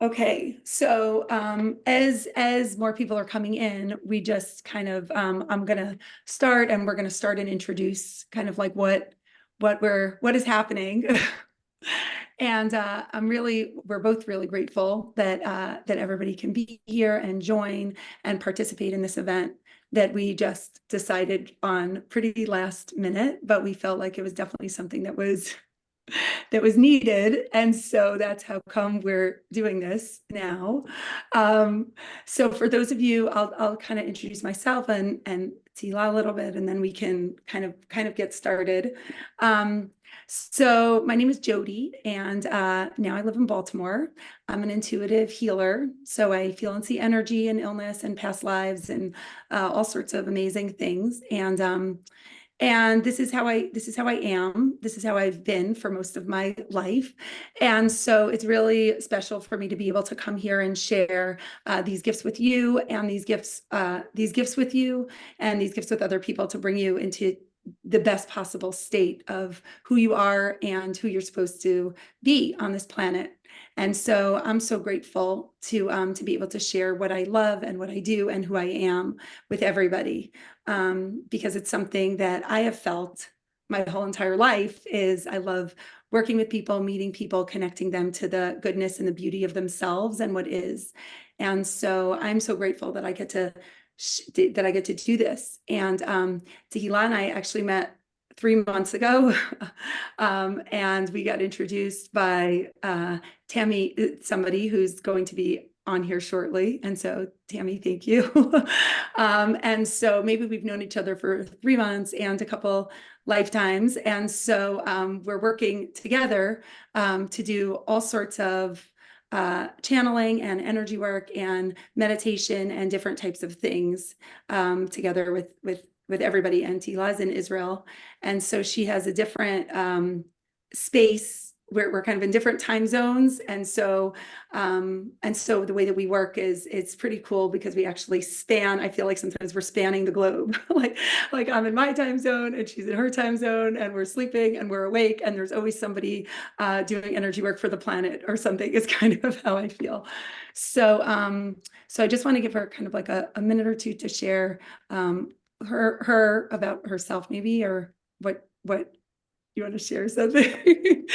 Okay, so as more people are coming in, we just kind of I'm gonna start, and we're gonna start and introduce kind of like what is happening. And we're both really grateful that that everybody can be here and join and participate in this event that we just decided on pretty last minute, but we felt like it was definitely something that was needed. And so that's how come we're doing this now. So for those of you, I'll kind of introduce myself and Tehilla a little bit, and then we can kind of get started. So my name is Jodi, and now I live in Baltimore. I'm an intuitive healer, so I feel and see energy and illness and past lives and all sorts of amazing things. And this is how I am. This is how I've been for most of my life. And so it's really special for me to be able to come here and share these gifts with you, and these gifts with you, and these gifts with other people, to bring you into the best possible state of who you are and who you're supposed to be on this planet. And so I'm so grateful to be able to share what I love and what I do and who I am with everybody, because it's something that I have felt my whole entire life. Is I love working with people, meeting people, connecting them to the goodness and the beauty of themselves and what is. And so I'm so grateful that I get to do this. And Tehilla and I actually met 3 months ago, and we got introduced by Tammy, somebody who's going to be on here shortly. And so Tammy, thank you. And so maybe we've known each other for 3 months and a couple lifetimes. And so we're working together to do all sorts of channeling and energy work and meditation and different types of things together with everybody. And Tehilla's in Israel, and so she has a different space. We're kind of in different time zones, and so the way that we work is, it's pretty cool, because we actually span. I feel like sometimes we're spanning the globe. like I'm in my time zone and she's in her time zone, and we're sleeping and we're awake, and there's always somebody doing energy work for the planet or something, is kind of how I feel. So I just want to give her kind of like a minute or two to share her about herself, maybe, or what you want to share something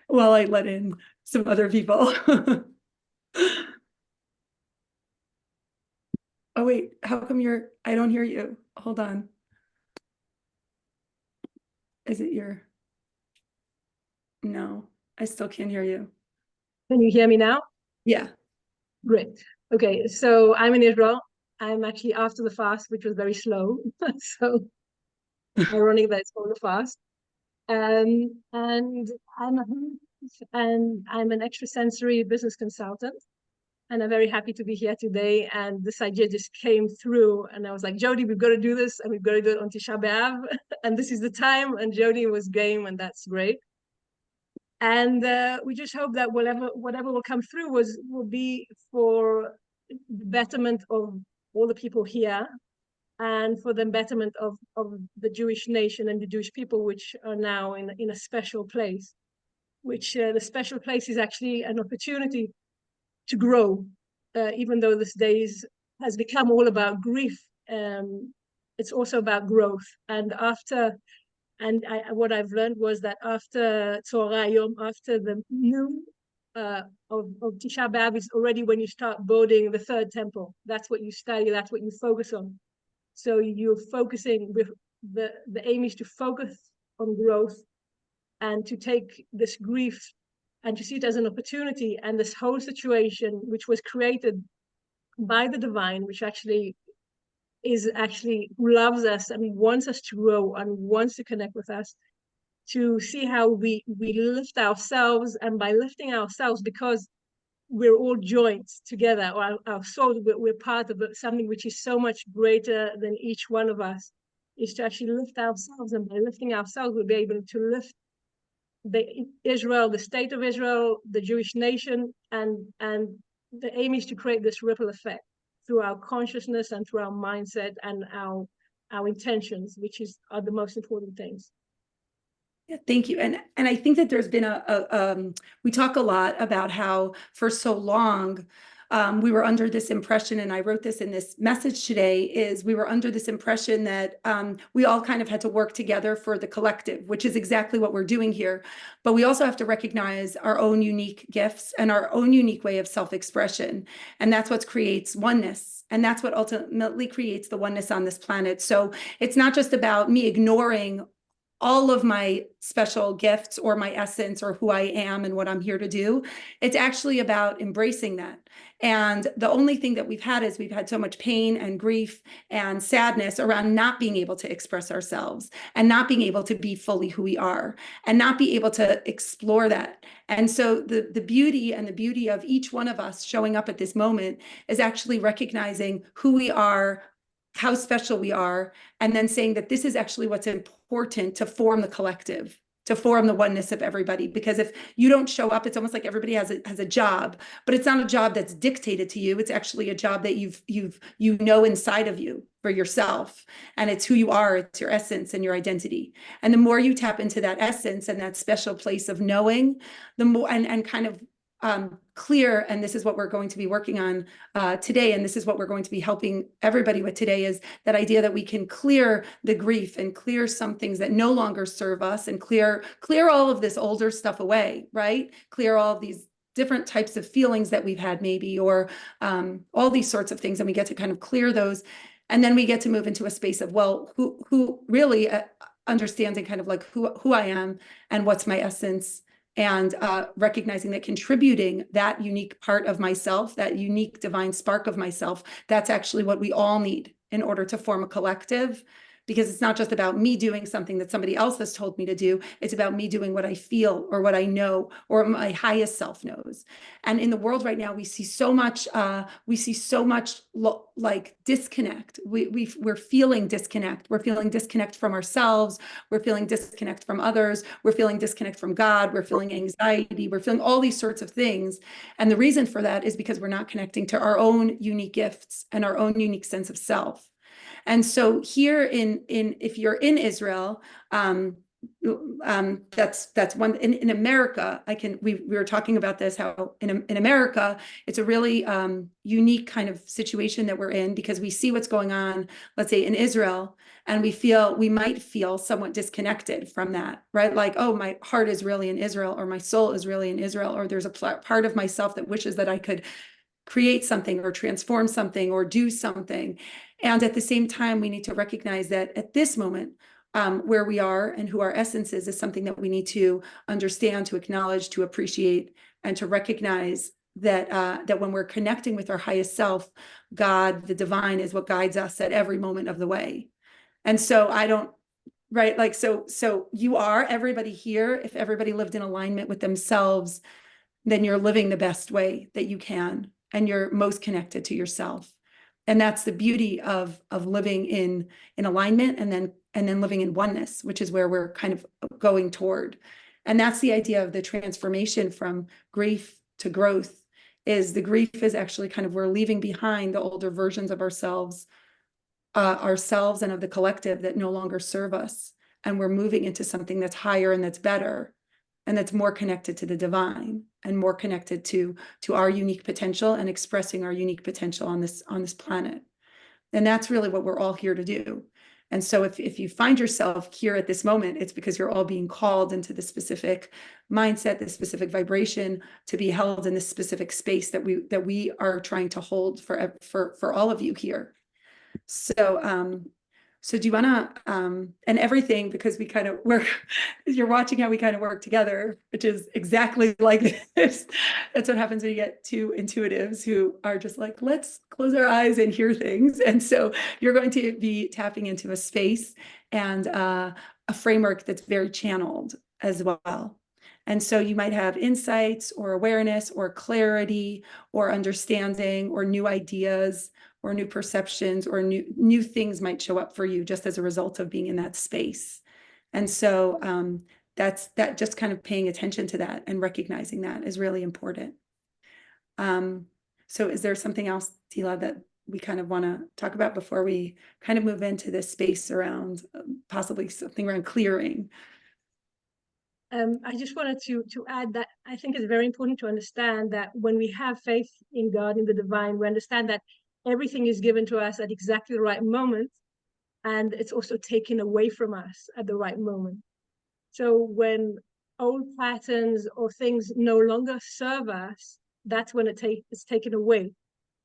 while I let in some other people. Oh wait, how come I don't hear you? Hold on. Is it no, I still can't hear you. Can you hear me now? Yeah. Great. Okay, so I'm in Israel. I'm actually after the fast, which was very slow. So ironic that it's called a fast. And I'm an extrasensory business consultant, and I'm very happy to be here today. And this idea just came through, and I was like, Jodi, we've got to do this, and we've got to do it on Tisha B'Av, and this is the time. And Jodi was game, and that's great. And we just hope that whatever will come through will be for the betterment of all the people here, and for the betterment of the Jewish nation and the Jewish people, which are now in a special place, which the special place is actually an opportunity to grow, even though this days has become all about grief. It's also about growth. And what I've learned was that after Tzorayom, after the noon of Tisha B'Av, is already when you start building the third temple. That's what you study, that's what you focus on. So you're focusing with the aim is to focus on growth, and to take this grief and to see it as an opportunity. And this whole situation, which was created by the divine, which actually who loves us and wants us to grow and wants to connect with us, to see how we lift ourselves. And by lifting ourselves, because we're all joints together, or our souls, we're part of something which is so much greater than each one of us, is to actually lift ourselves. And by lifting ourselves, we'll be able to lift the state of Israel, the Jewish nation, and the aim is to create this ripple effect through our consciousness and through our mindset and our intentions, which are the most important things. Yeah, thank you. And I think that there's been we talk a lot about how for so long we were under this impression, and I wrote this in this message today, is we were under this impression that we all kind of had to work together for the collective, which is exactly what we're doing here. But we also have to recognize our own unique gifts and our own unique way of self-expression. And that's what creates oneness. And that's what ultimately creates the oneness on this planet. So it's not just about me ignoring all of my special gifts or my essence or who I am and what I'm here to do. It's actually about embracing that. And the only thing that we've had is we've had so much pain and grief and sadness around not being able to express ourselves and not being able to be fully who we are and not be able to explore that. And so the beauty and the beauty of each one of us showing up at this moment is actually recognizing who we are, how special we are, and then saying that this is actually what's important to form the collective, to form the oneness of everybody. Because if you don't show up, it's almost like everybody has a job, but it's not a job that's dictated to you. It's actually a job that you know inside of you for yourself, and it's who you are. It's your essence and your identity. And the more you tap into that essence and that special place of knowing, the more and kind of clear, and this is what we're going to be working on today, and this is what we're going to be helping everybody with today, is that idea that we can clear the grief and clear some things that no longer serve us, and clear all of this older stuff away, right? Clear all of these different types of feelings that we've had maybe, or all these sorts of things, and we get to kind of clear those, and then we get to move into a space of, well, who really understanding kind of like who I am and what's my essence, and recognizing that contributing that unique part of myself, that unique divine spark of myself, that's actually what we all need in order to form a collective. Because it's not just about me doing something that somebody else has told me to do. It's about me doing what I feel or what I know or my highest self knows. And in the world right now, we see so much like disconnect. We're feeling disconnect. We're feeling disconnect from ourselves. We're feeling disconnect from others. We're feeling disconnect from God. We're feeling anxiety. We're feeling all these sorts of things. And the reason for that is because we're not connecting to our own unique gifts and our own unique sense of self. And so here if you're in Israel, that's one in America. We were talking about this, how in America it's a really unique kind of situation that we're in, because we see what's going on, let's say in Israel, and we might feel somewhat disconnected from that, right? Like, oh, my heart is really in Israel, or my soul is really in Israel, or there's a part of myself that wishes that I could create something or transform something or do something. And at the same time, we need to recognize that at this moment, where we are and who our essence is something that we need to understand, to acknowledge, to appreciate, and to recognize that that when we're connecting with our highest self, God, the divine, is what guides us at every moment of the way. And so right, like, so you are, everybody here, if everybody lived in alignment with themselves, then you're living the best way that you can, and you're most connected to yourself. And that's the beauty of living in alignment, and then living in oneness, which is where we're kind of going toward. And that's the idea of the transformation from grief to growth. Is the grief is actually kind of, we're leaving behind the older versions of ourselves and of the collective that no longer serve us, and we're moving into something that's higher and that's better, and that's more connected to the divine, and more connected to our unique potential, and expressing our unique potential on this planet. And that's really what we're all here to do. And so if you find yourself here at this moment, it's because you're all being called into the specific mindset, the specific vibration, to be held in this specific space that we are trying to hold for all of you here. So do you want to, and everything, because we kind of work, you're watching how we kind of work together, which is exactly like this. That's what happens when you get two intuitives who are just like, let's close our eyes and hear things. And so you're going to be tapping into a space and a framework that's very channeled as well. And so you might have insights or awareness or clarity or understanding or new ideas or new perceptions, or new things might show up for you just as a result of being in that space. And so that just kind of paying attention to that and recognizing that is really important. So is there something else, Tehilla, that we kind of want to talk about before we kind of move into this space around possibly something around clearing? I just wanted to add that I think it's very important to understand that when we have faith in God, in the divine, we understand that everything is given to us at exactly the right moment, and it's also taken away from us at the right moment. So when old patterns or things no longer serve us, that's when it's taken away.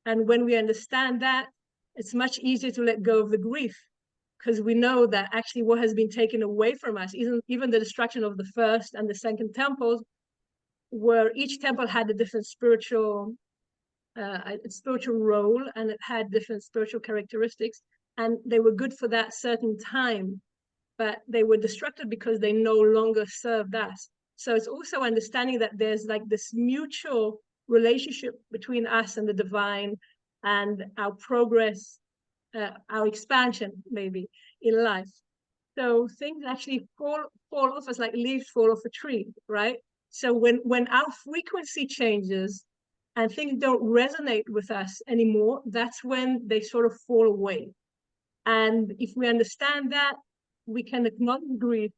And when we understand that, it's much easier to let go of the grief, because we know that actually what has been taken away from us, even the destruction of the first and the second temples, where each temple had a different spiritual role, and it had different spiritual characteristics, and they were good for that certain time, but they were destructive because they no longer served us. So it's also understanding that there's like this mutual relationship between us and the divine, and our progress, our expansion maybe in life. So things actually fall off as like leaves fall off a tree, right? So when our frequency changes and things don't resonate with us anymore, that's when they sort of fall away. And if we understand that, we can acknowledge grief,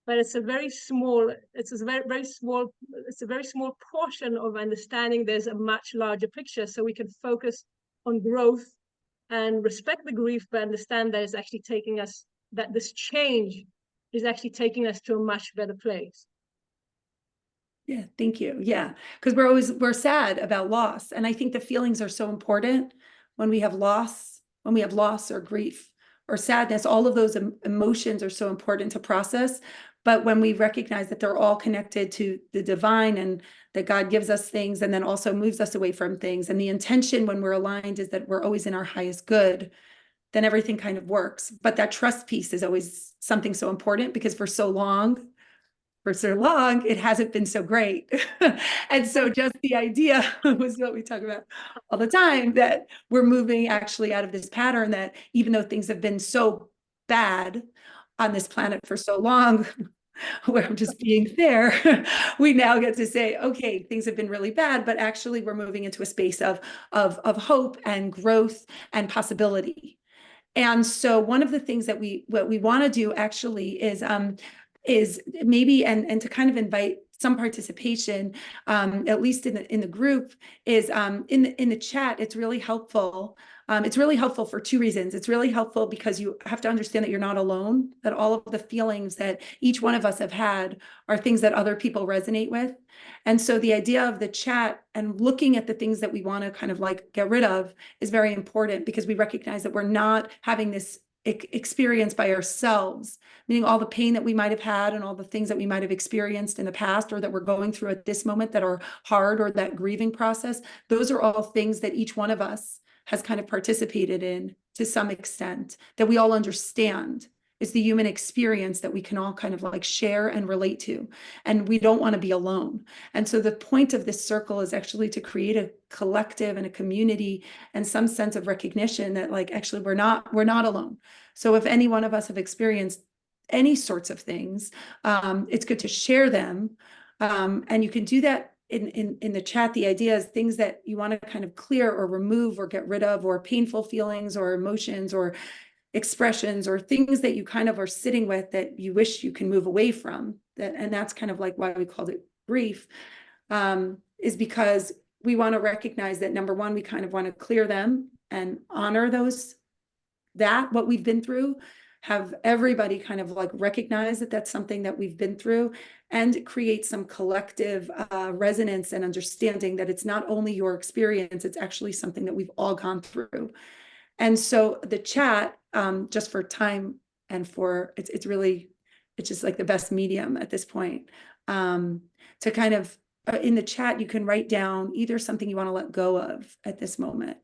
but it's a very small portion of understanding there's a much larger picture. So we can focus on growth and respect the grief, but understand that it's actually taking us, that this change is actually taking us to a much better place. Yeah, thank you. Yeah, because we're sad about loss, and I think the feelings are so important when we have loss, or grief or sadness. All of those emotions are so important to process. But when we recognize that they're all connected to the divine, and that God gives us things and then also moves us away from things, and the intention when we're aligned is that we're always in our highest good, then everything kind of works. But that trust piece is always something so important, because for so long, it hasn't been so great. And so just the idea was what we talk about all the time, that we're moving actually out of this pattern, that even though things have been so bad on this planet for so long, where I'm just being fair, we now get to say, okay, things have been really bad, but actually we're moving into a space of hope and growth and possibility. And so one of the things that what we want to do actually is maybe, and to kind of invite some participation, at least in the group, is in the chat. It's really helpful. It's really helpful for two reasons. It's really helpful because you have to understand that you're not alone, that all of the feelings that each one of us have had are things that other people resonate with. And so the idea of the chat and looking at the things that we want to kind of like get rid of is very important, because we recognize that we're not having this experience by ourselves, meaning all the pain that we might have had and all the things that we might have experienced in the past, or that we're going through at this moment that are hard, or that grieving process. Those are all things that each one of us has kind of participated in to some extent, that we all understand. It's the human experience that we can all kind of like share and relate to, and we don't want to be alone. And so the point of this circle is actually to create a collective and a community and some sense of recognition that like actually we're not alone. So if any one of us have experienced any sorts of things, it's good to share them, and you can do that in the chat. The idea is things that you want to kind of clear or remove or get rid of, or painful feelings or emotions or expressions, or things that you kind of are sitting with that you wish you can move away from. And that's kind of like why we called it grief, is because we want to recognize that, number one, we kind of want to clear them and honor what we've been through, have everybody kind of like recognize that that's something that we've been through, and create some collective resonance and understanding that it's not only your experience, it's actually something that we've all gone through. And so the chat, just for time and it's just like the best medium at this point, to kind of, in the chat, you can write down either something you want to let go of at this moment.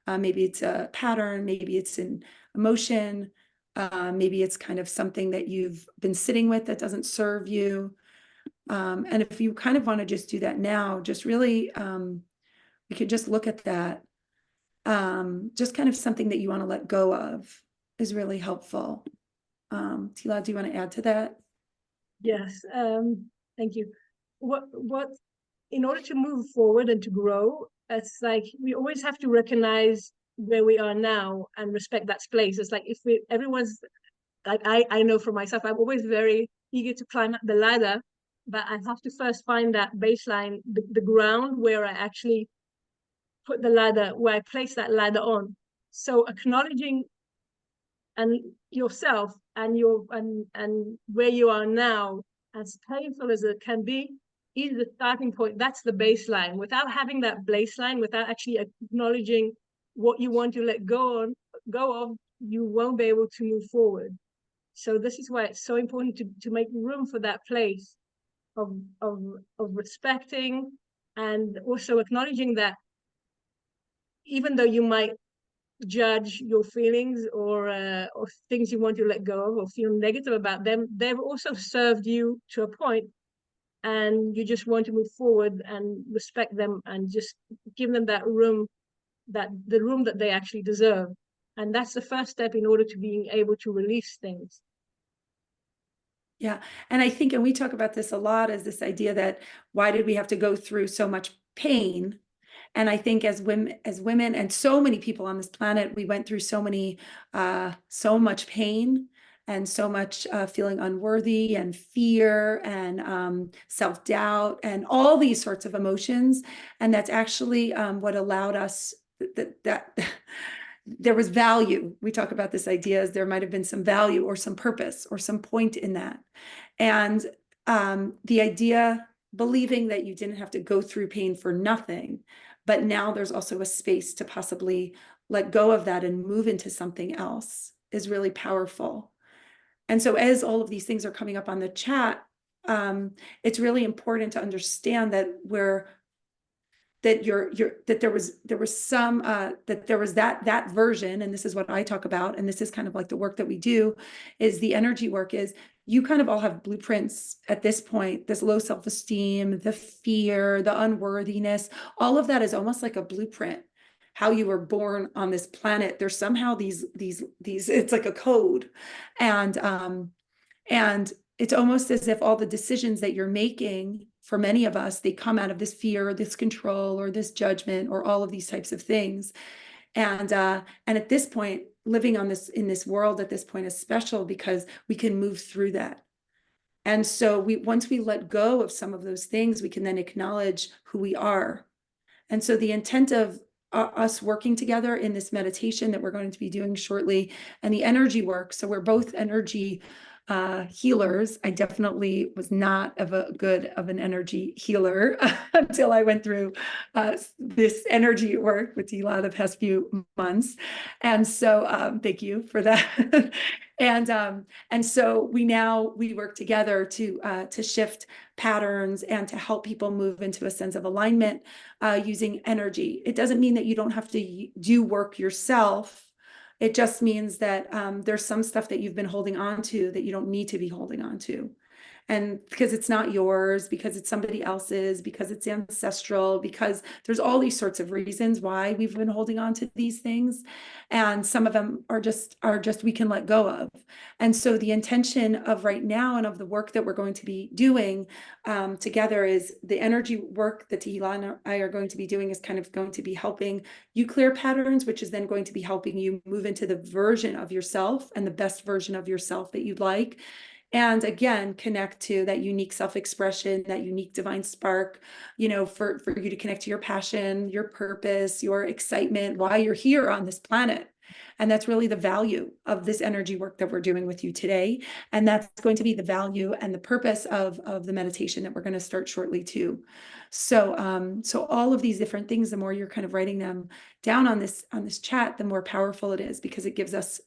Maybe it's a pattern, maybe it's an emotion, maybe it's kind of something that you've been sitting with that doesn't serve you. And if you kind of want to just do that now, just really, we could just look at that. Just kind of something that you want to let go of is really helpful. Tehilla, do you want to add to that? Yes, thank you. In order to move forward and to grow, it's like we always have to recognize where we are now and respect that place. It's like everyone's like, I know for myself, I'm always very eager to climb up the ladder, but I have to first find that baseline, the ground where I actually put the ladder, where I place that ladder on. So acknowledging and yourself and and where you are now, as painful as it can be, is the starting point. That's the baseline. Without having that baseline, without actually acknowledging what you want to let go of, you won't be able to move forward. So this is why it's so important to make room for that place of respecting, and also acknowledging that even though you might judge your feelings or things you want to let go of or feel negative about them, they've also served you to a point, and you just want to move forward and respect them and just give them that room, that the room that they actually deserve. And that's the first step in order to being able to release things. Yeah. And I think, and we talk about this a lot, is this idea that why did we have to go through so much pain? And I think as women and so many people on this planet, we went through so much pain and so much feeling unworthy and fear and self-doubt and all these sorts of emotions. And that's actually what allowed us that there was value. We talk about this idea as there might have been some value or some purpose or some point in that. And the idea, believing that you didn't have to go through pain for nothing, but now there's also a space to possibly let go of that and move into something else, is really powerful. And so as all of these things are coming up on the chat, it's really important to understand that that there was some that there was that version, and this is what I talk about, and this is kind of like the work that we do, is the energy work. Is you kind of all have blueprints at this point, this low self-esteem, the fear, the unworthiness, all of that is almost like a blueprint. How you were born on this planet, there's somehow these it's like a code, and it's almost as if all the decisions that you're making, for many of us, they come out of this fear or this control or this judgment or all of these types of things. And at this point, living in this world at this point is special because we can move through that. And so once we let go of some of those things, we can then acknowledge who we are. And so the intent of us working together in this meditation that we're going to be doing shortly, and the energy work, so we're both energy healers. I definitely was not good of an energy healer until I went through this energy work with Tehilla the past few months. And so thank you for that. And so we work together to shift patterns and to help people move into a sense of alignment using energy. It doesn't mean that you don't have to do work yourself. It just means that there's some stuff that you've been holding on to that you don't need to be holding on to. And because it's not yours, because it's somebody else's, because it's ancestral, because there's all these sorts of reasons why we've been holding on to these things. And some of them are just we can let go of. And so the intention of right now and of the work that we're going to be doing together is the energy work that Tehilla and I are going to be doing is kind of going to be helping you clear patterns, which is then going to be helping you move into the version of yourself and the best version of yourself that you'd like. And again, connect to that unique self-expression, that unique divine spark, for you to connect to your passion, your purpose, your excitement, why you're here on this planet. And that's really the value of this energy work that we're doing with you today. And that's going to be the value and the purpose of the meditation that we're going to start shortly too. So, so all of these different things, the more you're kind of writing them down on this chat, the more powerful it is, because it gives us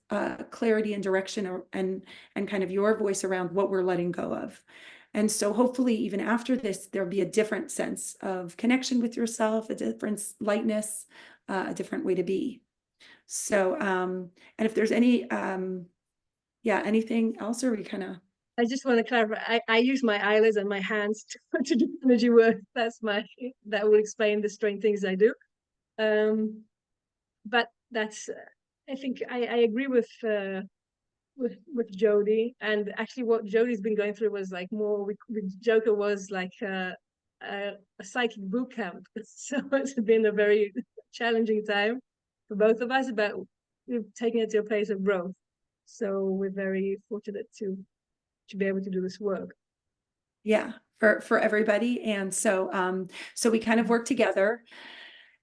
clarity and direction and kind of your voice around what we're letting go of. And so hopefully even after this, there'll be a different sense of connection with yourself, a different lightness, a different way to be. So, and if there's any, anything else, or we kind of. I just want to clarify, I use my eyelids and my hands to do energy work. That will explain the strange things I do. But that's, I think I agree with Jodi. And actually what Jodi's been going through was like more with Joker was like a psychic boot camp. So it's been a very challenging time for both of us, but we've taken it to a place of growth. So we're very fortunate to be able to do this work. Yeah, for everybody. And so so we kind of work together.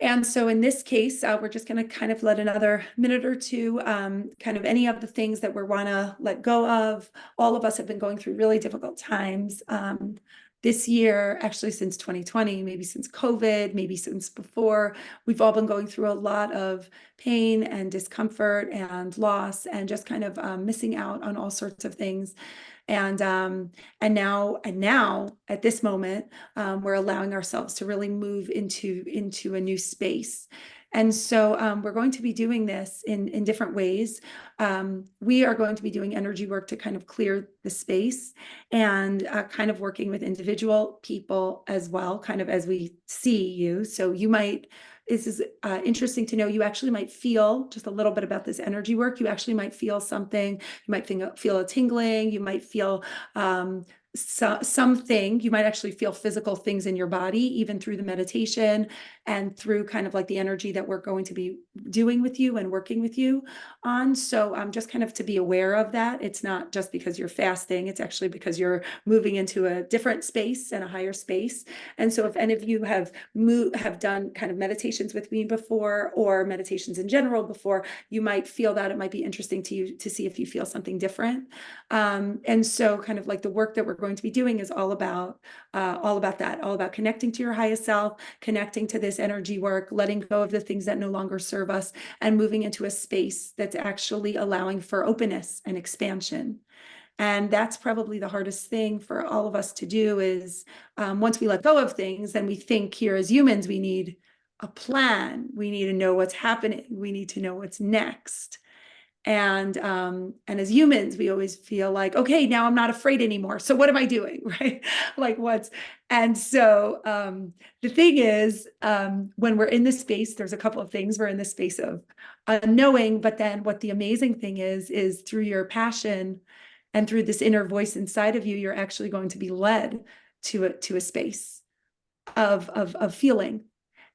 And so in this case, we're just going to kind of let another minute or two, kind of any of the things that we want to let go of. All of us have been going through really difficult times this year, actually since 2020, maybe since COVID, maybe since before. We've all been going through a lot of pain and discomfort and loss and just kind of missing out on all sorts of things. And now at this moment, we're allowing ourselves to really move into a new space. And so we're going to be doing this in different ways. We are going to be doing energy work to kind of clear the space and kind of working with individual people as well, kind of as we see you. So you might, this is interesting to know, you actually might feel just a little bit about this energy work. You actually might feel something, you might feel a tingling, you might feel something, you might actually feel physical things in your body, even through the meditation and through kind of like the energy that we're going to be doing with you and working with you on. So just kind of to be aware of that. It's not just because you're fasting, it's actually because you're moving into a different space and a higher space. And so if any of you have done kind of meditations with me before, or meditations in general before, you might feel that it might be interesting to you to see if you feel something different. And so kind of like the work that we're going to be doing is all about that, all about connecting to your highest self, connecting to this energy work, letting go of the things that no longer serve us, and moving into a space that's actually allowing for openness and expansion. And that's probably the hardest thing for all of us to do is once we let go of things, then we think here as humans, we need a plan. We need to know what's happening. We need to know what's next. And as humans, we always feel like, okay, now I'm not afraid anymore. So what am I doing? Right? Like and so the thing is, when we're in this space, there's a couple of things. We're in this space of knowing, but then what the amazing thing is through your passion and through this inner voice inside of you, you're actually going to be led to a space of feeling.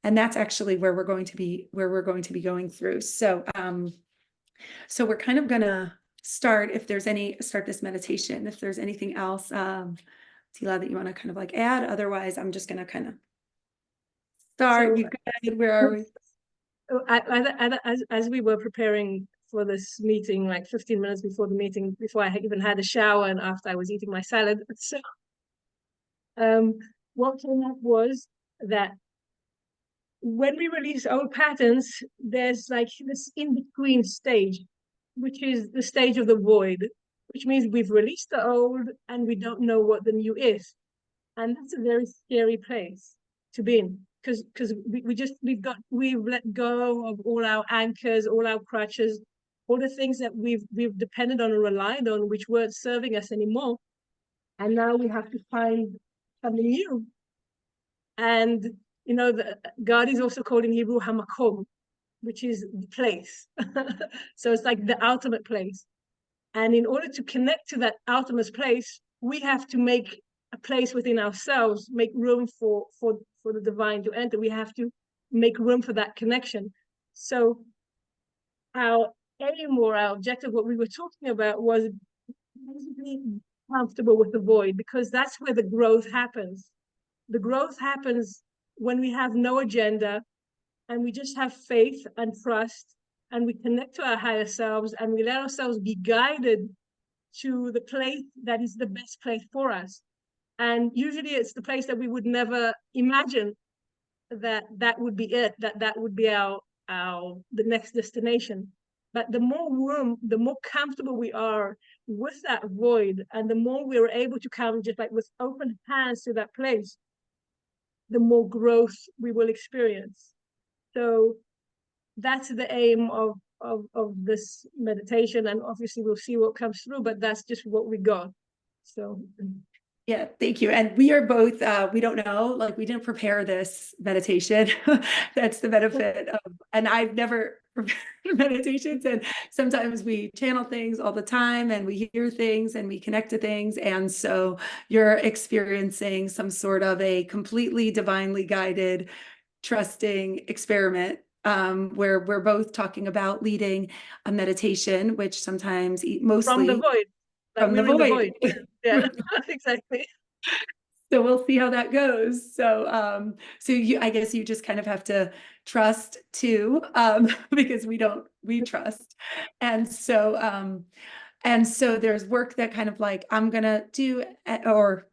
And that's actually where we're going to be going through. So we're kind of gonna start this meditation. If there's anything else, Tehilla, that you want to kind of like add, otherwise I'm just gonna kind of start. So, You good? Where are we? as we were preparing for this meeting, like 15 minutes before the meeting, before I even had a shower and after I was eating my salad, so what came up was that when we release old patterns, there's like this in-between stage, which is the stage of the void, which means we've released the old and we don't know what the new is. And that's a very scary place to be in, because we've let go of all our anchors, all our crutches, all the things that we've depended on and relied on, which weren't serving us anymore. And now we have to find something new. And God is also called in Hebrew hamakom, which is the place. So it's like the ultimate place. And in order to connect to that ultimate place, we have to make a place within ourselves, make room for the divine to enter. We have to make room for that connection. So our aim or our objective, what we were talking about, was basically comfortable with the void, because that's where the growth happens. The growth happens when we have no agenda and we just have faith and trust, and we connect to our higher selves, and we let ourselves be guided to the place that is the best place for us. And usually it's the place that we would never imagine that would be it, that would be the next destination. But the more room, the more comfortable we are with that void, and the more we're able to come just like with open hands to that place, the more growth we will experience. So that's the aim of this meditation, and obviously we'll see what comes through, but that's just what we got. So Yeah, thank you. And we are both, we don't know, like we didn't prepare this meditation. That's the benefit of, and I've never prepared meditations. And sometimes we channel things all the time and we hear things and we connect to things. And so you're experiencing some sort of a completely divinely guided, trusting experiment where we're both talking about leading a meditation, which sometimes mostly from the void, like from the we're in the void. void. Yeah, exactly. So we'll see how that goes. So I guess you just kind of have to trust too, because we trust. And so there's work that kind of like I'm gonna do, or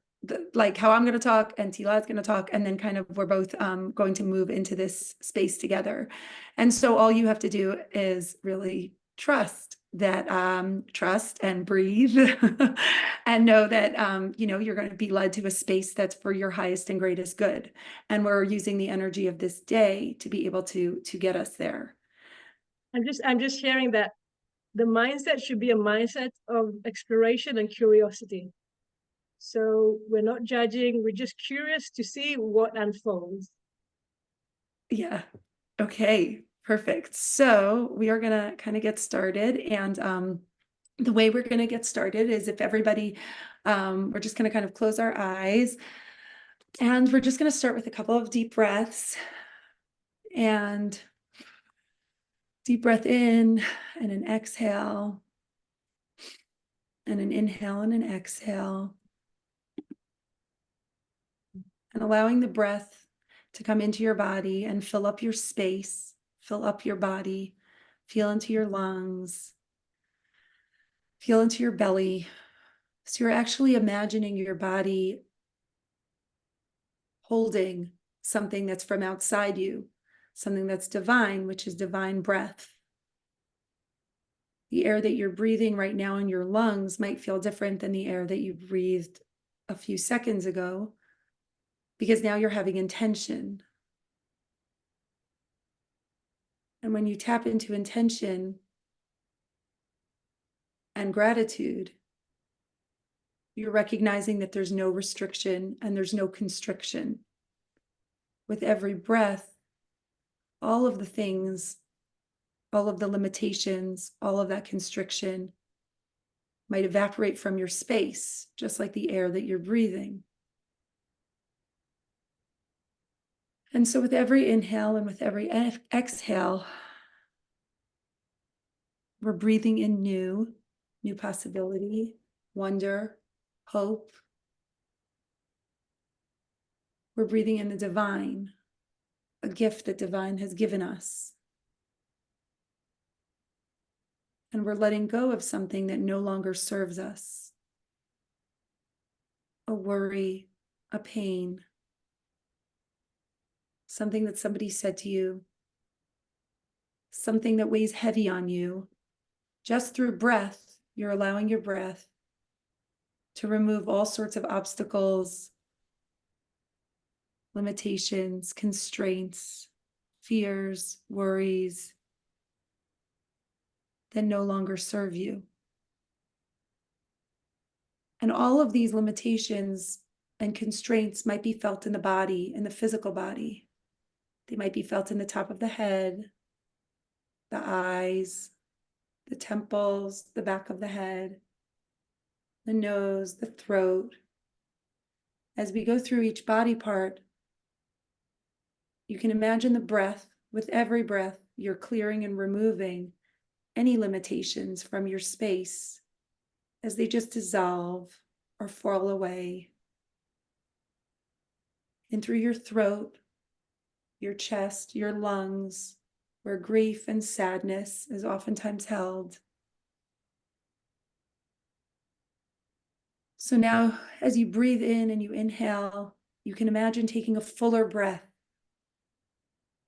like how I'm gonna talk and Tila is gonna talk, and then kind of we're both going to move into this space together. And so all you have to do is really trust that, trust and breathe and know that you're going to be led to a space that's for your highest and greatest good. And we're using the energy of this day to be able to get us there. I'm just sharing that the mindset should be a mindset of exploration and curiosity. So we're not judging, we're just curious to see what unfolds. Yeah. Okay, perfect. So we are going to kind of get started. And the way we're going to get started is if everybody, we're just going to kind of close our eyes, and we're just going to start with a couple of deep breaths. And deep breath in and an exhale, and an inhale and an exhale. And allowing the breath to come into your body and fill up your space, fill up your body, feel into your lungs, feel into your belly. So you're actually imagining your body holding something that's from outside you, something that's divine, which is divine breath. The air that you're breathing right now in your lungs might feel different than the air that you breathed a few seconds ago, because now you're having intention. And when you tap into intention and gratitude, you're recognizing that there's no restriction and there's no constriction. With every breath, all of the things, all of the limitations, all of that constriction might evaporate from your space, just like the air that you're breathing. And so with every inhale and with every exhale, we're breathing in new possibility, wonder, hope. We're breathing in the divine, a gift that divine has given us. And we're letting go of something that no longer serves us. A worry, a pain, something that somebody said to you, something that weighs heavy on you. Just through breath, you're allowing your breath to remove all sorts of obstacles, limitations, constraints, fears, worries that no longer serve you. And all of these limitations and constraints might be felt in the body, in the physical body. They might be felt in the top of the head, the eyes, the temples, the back of the head, the nose, the throat. As we go through each body part, you can imagine the breath. With every breath, you're clearing and removing any limitations from your space as they just dissolve or fall away. And through your throat, your chest, your lungs, where grief and sadness is oftentimes held. So now, as you breathe in and you inhale, you can imagine taking a fuller breath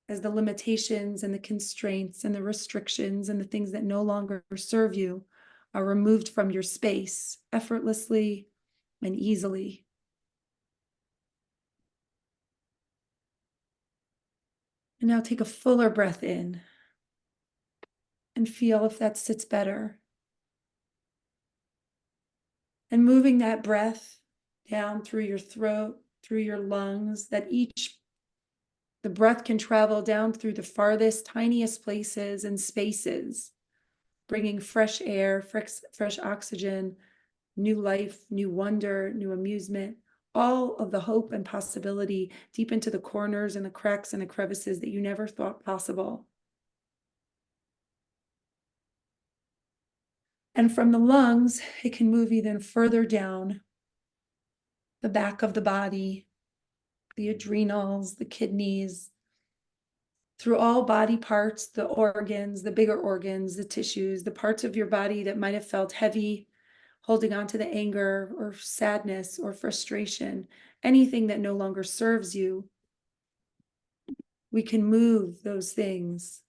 as the limitations and the constraints and the restrictions and the things that no longer serve you are removed from your space effortlessly and easily. And now take a fuller breath in and feel if that sits better. And moving that breath down through your throat, through your lungs, that the breath can travel down through the farthest, tiniest places and spaces, bringing fresh air, fresh oxygen, new life, new wonder, new amusement, all of the hope and possibility deep into the corners and the cracks and the crevices that you never thought possible. And from the lungs, it can move even further down the back of the body, the adrenals, the kidneys, through all body parts, the organs, the bigger organs, the tissues, the parts of your body that might have felt heavy, holding on to the anger or sadness or frustration, anything that no longer serves you. We can move those things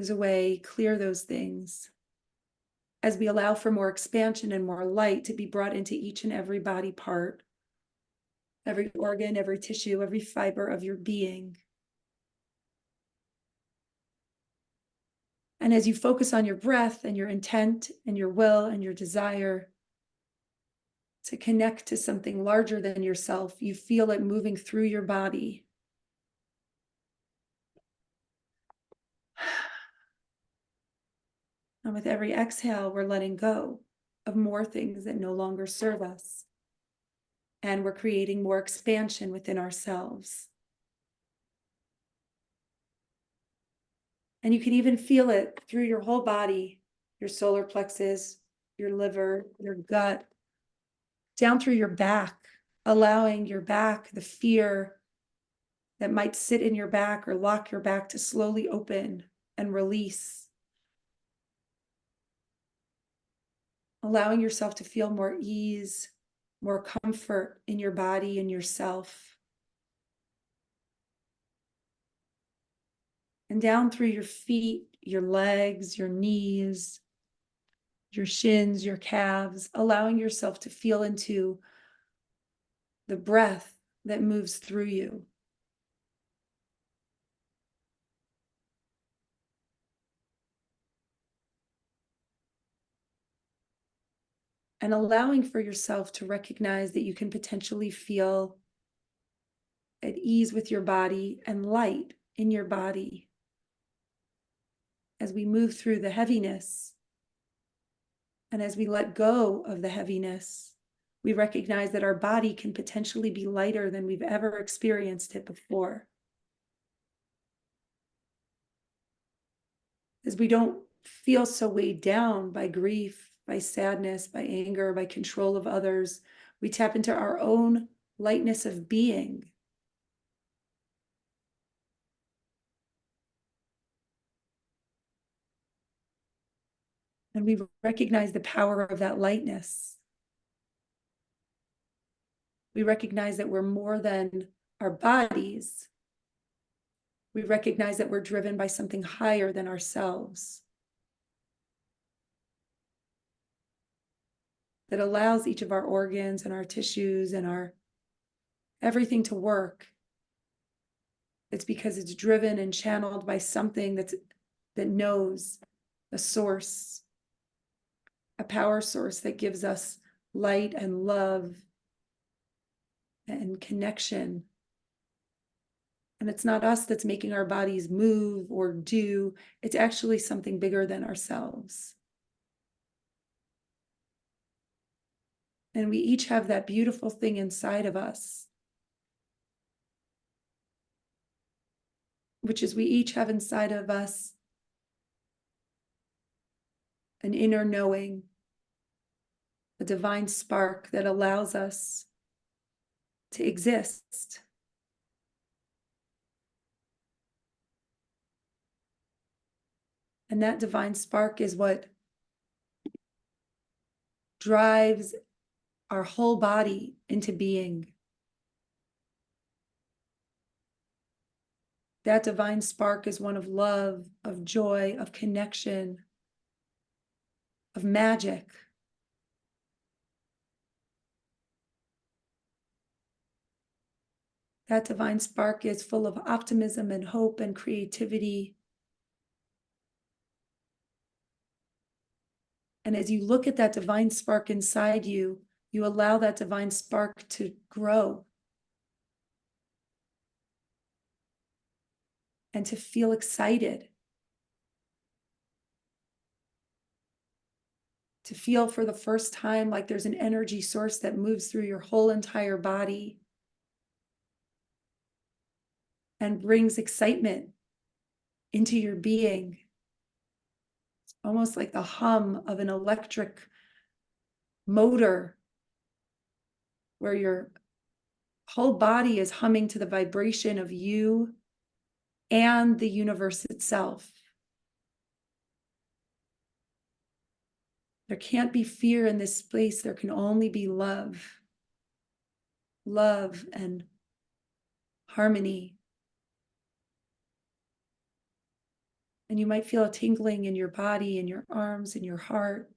away, clear those things, as we allow for more expansion and more light to be brought into each and every body part, every organ, every tissue, every fiber of your being. And as you focus on your breath and your intent and your will and your desire to connect to something larger than yourself, you feel it moving through your body. And with every exhale, we're letting go of more things that no longer serve us. And we're creating more expansion within ourselves. And you can even feel it through your whole body, your solar plexus, your liver, your gut, down through your back, allowing your back, the fear that might sit in your back or lock your back, to slowly open and release. Allowing yourself to feel more ease, more comfort in your body and yourself. And down through your feet, your legs, your knees, your shins, your calves, allowing yourself to feel into the breath that moves through you. And allowing for yourself to recognize that you can potentially feel at ease with your body and light in your body as we move through the heaviness. And as we let go of the heaviness, we recognize that our body can potentially be lighter than we've ever experienced it before. As we don't feel so weighed down by grief, by sadness, by anger, by control of others, we tap into our own lightness of being. And we recognize the power of that lightness. We recognize that we're more than our bodies. We recognize that we're driven by something higher than ourselves, that allows each of our organs and our tissues and our everything to work. It's because it's driven and channeled by something that knows a source, a power source that gives us light and love and connection. And it's not us that's making our bodies move or do. It's actually something bigger than ourselves. And we each have that beautiful thing inside of us, which is we each have inside of us an inner knowing, a divine spark that allows us to exist. And that divine spark is what drives our whole body into being. That divine spark is one of love, of joy, of connection, of magic. That divine spark is full of optimism and hope and creativity. And as you look at that divine spark inside you, you allow that divine spark to grow and to feel excited, to feel for the first time like there's an energy source that moves through your whole entire body and brings excitement into your being. It's almost like the hum of an electric motor where your whole body is humming to the vibration of you and the universe itself. There can't be fear in this space. There can only be love. Love and harmony. And you might feel a tingling in your body, in your arms, in your heart.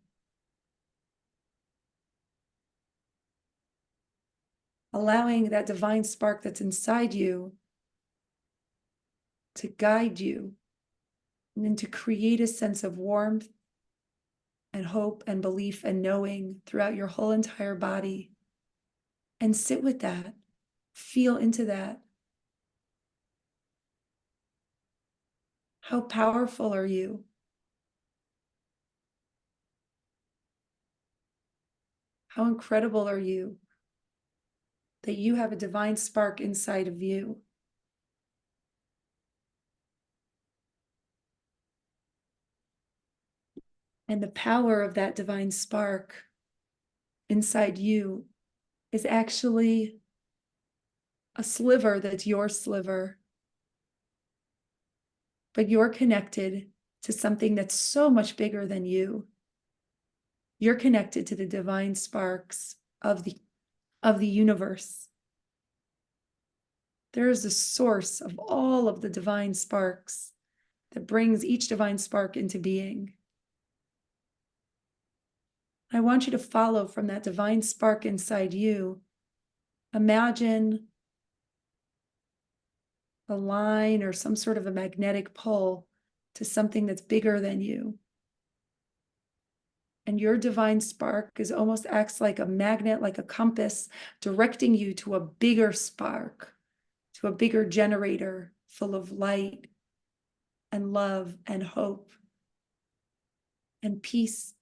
Allowing that divine spark that's inside you to guide you and then to create a sense of warmth and hope and belief and knowing throughout your whole entire body. And sit with that. Feel into that. How powerful are you? How incredible are you that you have a divine spark inside of you? And the power of that divine spark inside you is actually a sliver that's your sliver. But you're connected to something that's so much bigger than you. You're connected to the divine sparks of the universe. There is a source of all of the divine sparks that brings each divine spark into being. I want you to follow from that divine spark inside you. Imagine a line or some sort of a magnetic pull to something that's bigger than you. And your divine spark is almost acts like a magnet, like a compass, directing you to a bigger spark, to a bigger generator full of light and love and hope and peace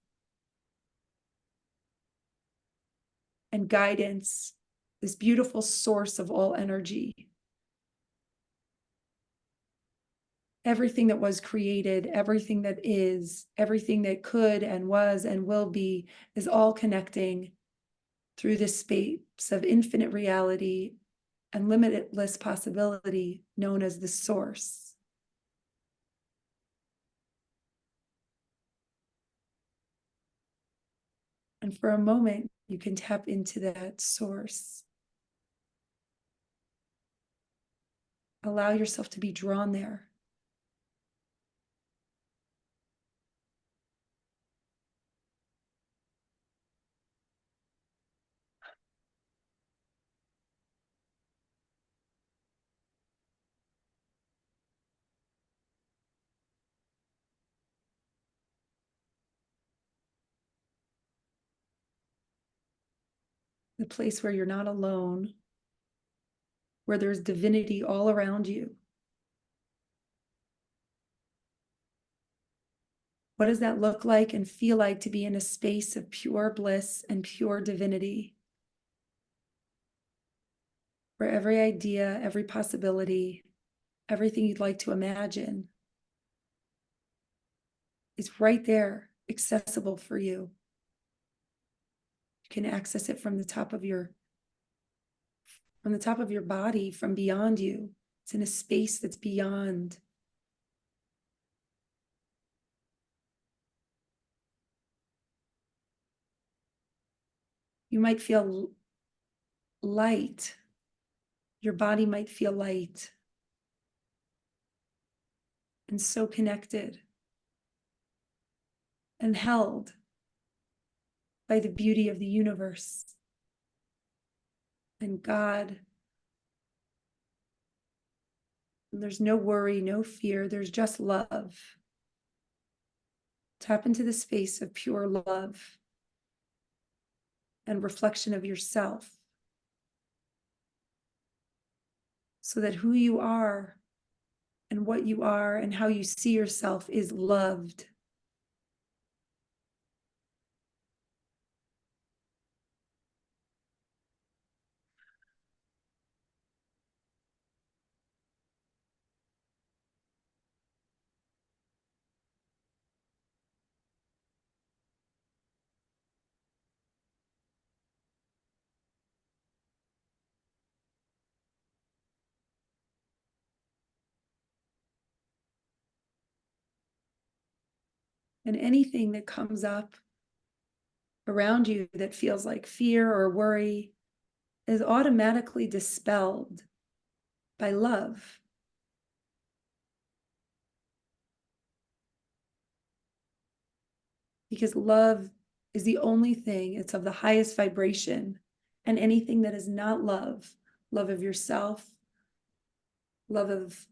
and guidance, this beautiful source of all energy. Everything that was created, everything that is, everything that could and was and will be is all connecting through this space of infinite reality and limitless possibility known as the source. And for a moment, you can tap into that source. Allow yourself to be drawn there. The place where you're not alone, where there's divinity all around you. What does that look like and feel like to be in a space of pure bliss and pure divinity? Where every idea, every possibility, everything you'd like to imagine is right there, accessible for you. You can access it from the top of your body, from beyond you. It's in a space that's beyond. You might feel light. Your body might feel light and so connected and held by the beauty of the universe and God. And there's no worry, no fear, there's just love. Tap into the space of pure love and reflection of yourself, so that who you are and what you are and how you see yourself is loved. And anything that comes up around you that feels like fear or worry is automatically dispelled by love. Because love is the only thing, it's of the highest vibration. And anything that is not love, love of yourself, love of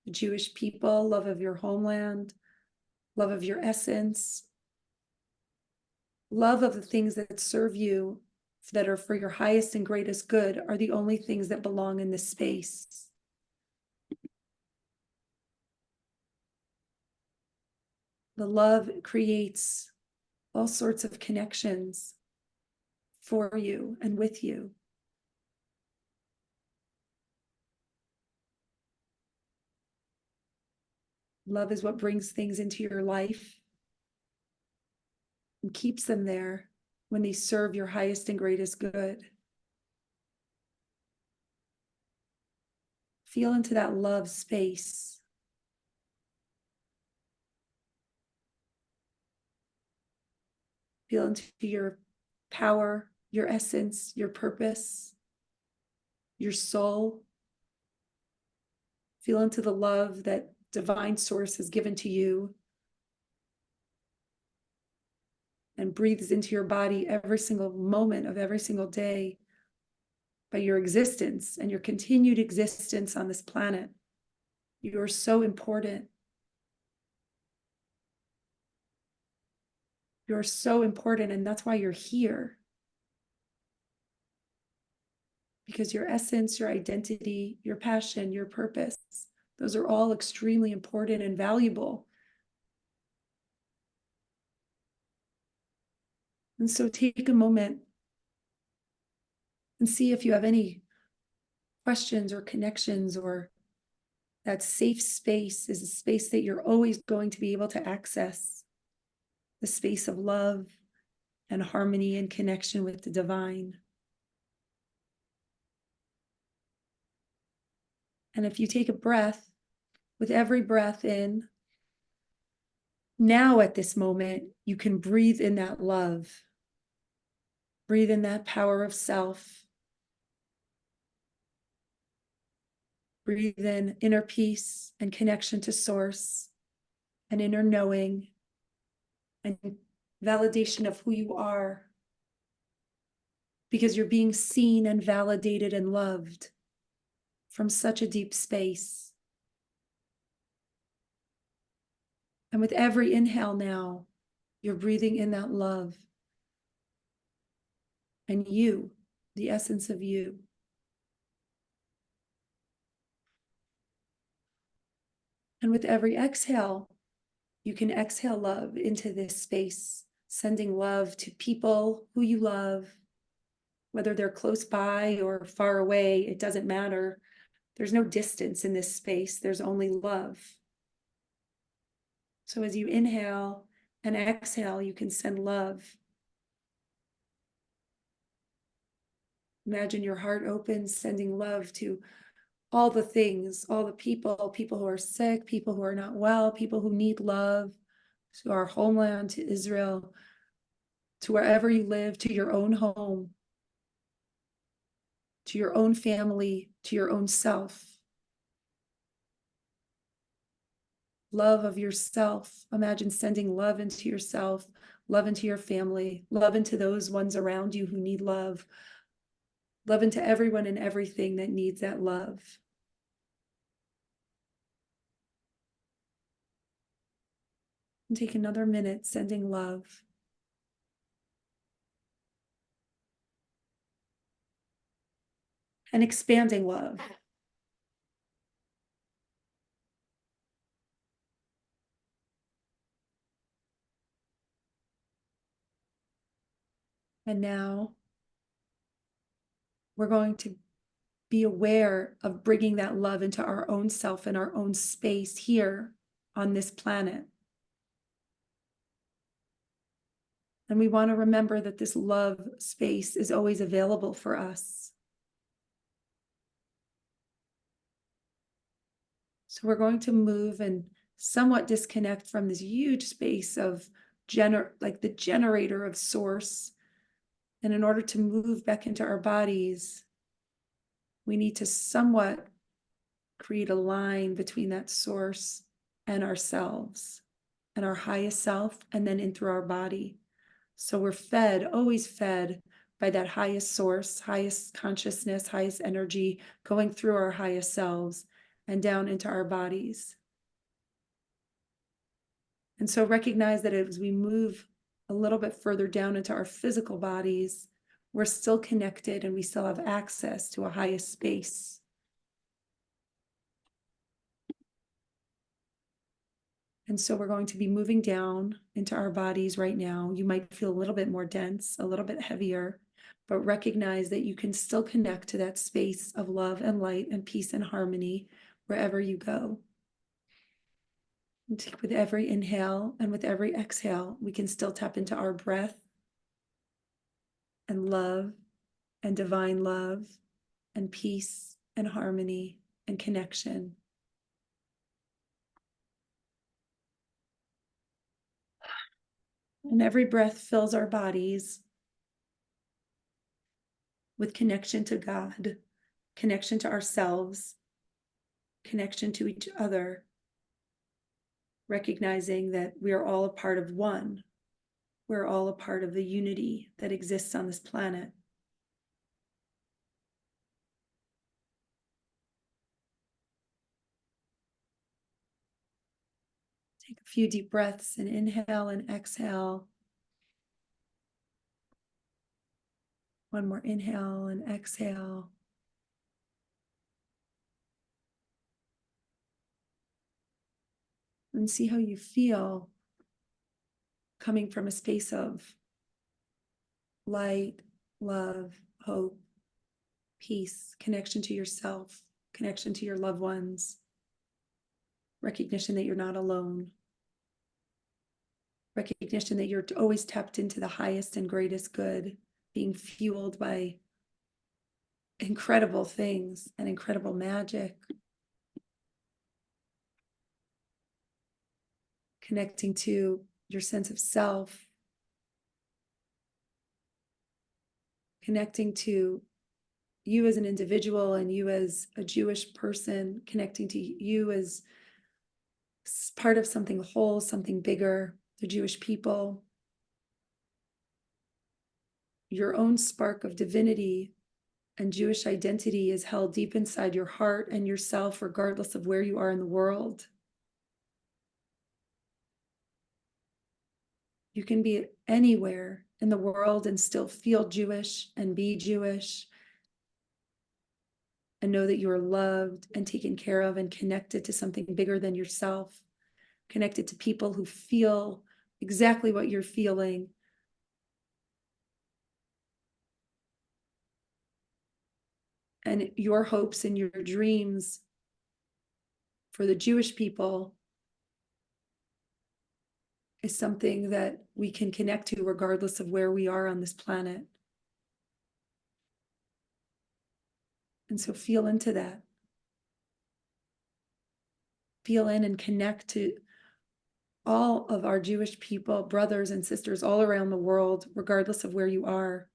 the Jewish people, love of your homeland, love of your essence, love of the things that serve you, that are for your highest and greatest good, are the only things that belong in this space. The love creates all sorts of connections for you and with you. Love is what brings things into your life and keeps them there when they serve your highest and greatest good. Feel into that love space. Feel into your power, your essence, your purpose, your soul. Feel into the love that divine source has given to you and breathes into your body every single moment of every single day by your existence and your continued existence on this planet. You are so important. You're so important, and that's why you're here. Because your essence, your identity, your passion, your purpose, those are all extremely important and valuable. And so take a moment and see if you have any questions or connections, or that safe space is a space that you're always going to be able to access, the space of love and harmony and connection with the divine. And if you take a breath, with every breath in, now at this moment, you can breathe in that love. Breathe in that power of self. Breathe in inner peace and connection to source and inner knowing and validation of who you are, because you're being seen and validated and loved from such a deep space. And with every inhale now, you're breathing in that love. And you, the essence of you. And with every exhale, you can exhale love into this space, sending love to people who you love, whether they're close by or far away, it doesn't matter. There's no distance in this space, there's only love. So as you inhale and exhale, you can send love. Imagine your heart open, sending love to all the things, all the people who are sick, people who are not well, people who need love, to our homeland, to Israel, to wherever you live, to your own home, to your own family, to your own self. Love of yourself. Imagine sending love into yourself, love into your family, love into those ones around you who need love, love into everyone and everything that needs that love. And take another minute sending love. And expanding love. And now we're going to be aware of bringing that love into our own self and our own space here on this planet. And we want to remember that this love space is always available for us. So we're going to move and somewhat disconnect from this huge space of like the generator of source. And in order to move back into our bodies, we need to somewhat create a line between that source and ourselves and our highest self, and then in through our body. So we're fed, always fed by that highest source, highest consciousness, highest energy, going through our highest selves and down into our bodies. And so recognize that as we move a little bit further down into our physical bodies, we're still connected and we still have access to a highest space. And so we're going to be moving down into our bodies right now. You might feel a little bit more dense, a little bit heavier, but recognize that you can still connect to that space of love and light and peace and harmony wherever you go. And with every inhale and with every exhale, we can still tap into our breath and love and divine love and peace and harmony and connection. And every breath fills our bodies with connection to God, connection to ourselves, connection to each other, recognizing that we are all a part of one. We're all a part of the unity that exists on this planet. Take a few deep breaths and inhale and exhale. One more inhale and exhale. And see how you feel coming from a space of light, love, hope, peace, connection to yourself, connection to your loved ones, recognition that you're not alone, recognition that you're always tapped into the highest and greatest good, being fueled by incredible things and incredible magic, connecting to your sense of self, connecting to you as an individual and you as a Jewish person, connecting to you as part of something whole, something bigger, the Jewish people, your own spark of divinity and Jewish identity is held deep inside your heart and yourself, regardless of where you are in the world. You can be anywhere in the world and still feel Jewish and be Jewish and know that you are loved and taken care of and connected to something bigger than yourself, connected to people who feel exactly what you're feeling. And your hopes and your dreams for the Jewish people is something that we can connect to regardless of where we are on this planet. And so feel into that. Feel in and connect to all of our Jewish people, brothers and sisters all around the world, regardless of where you are.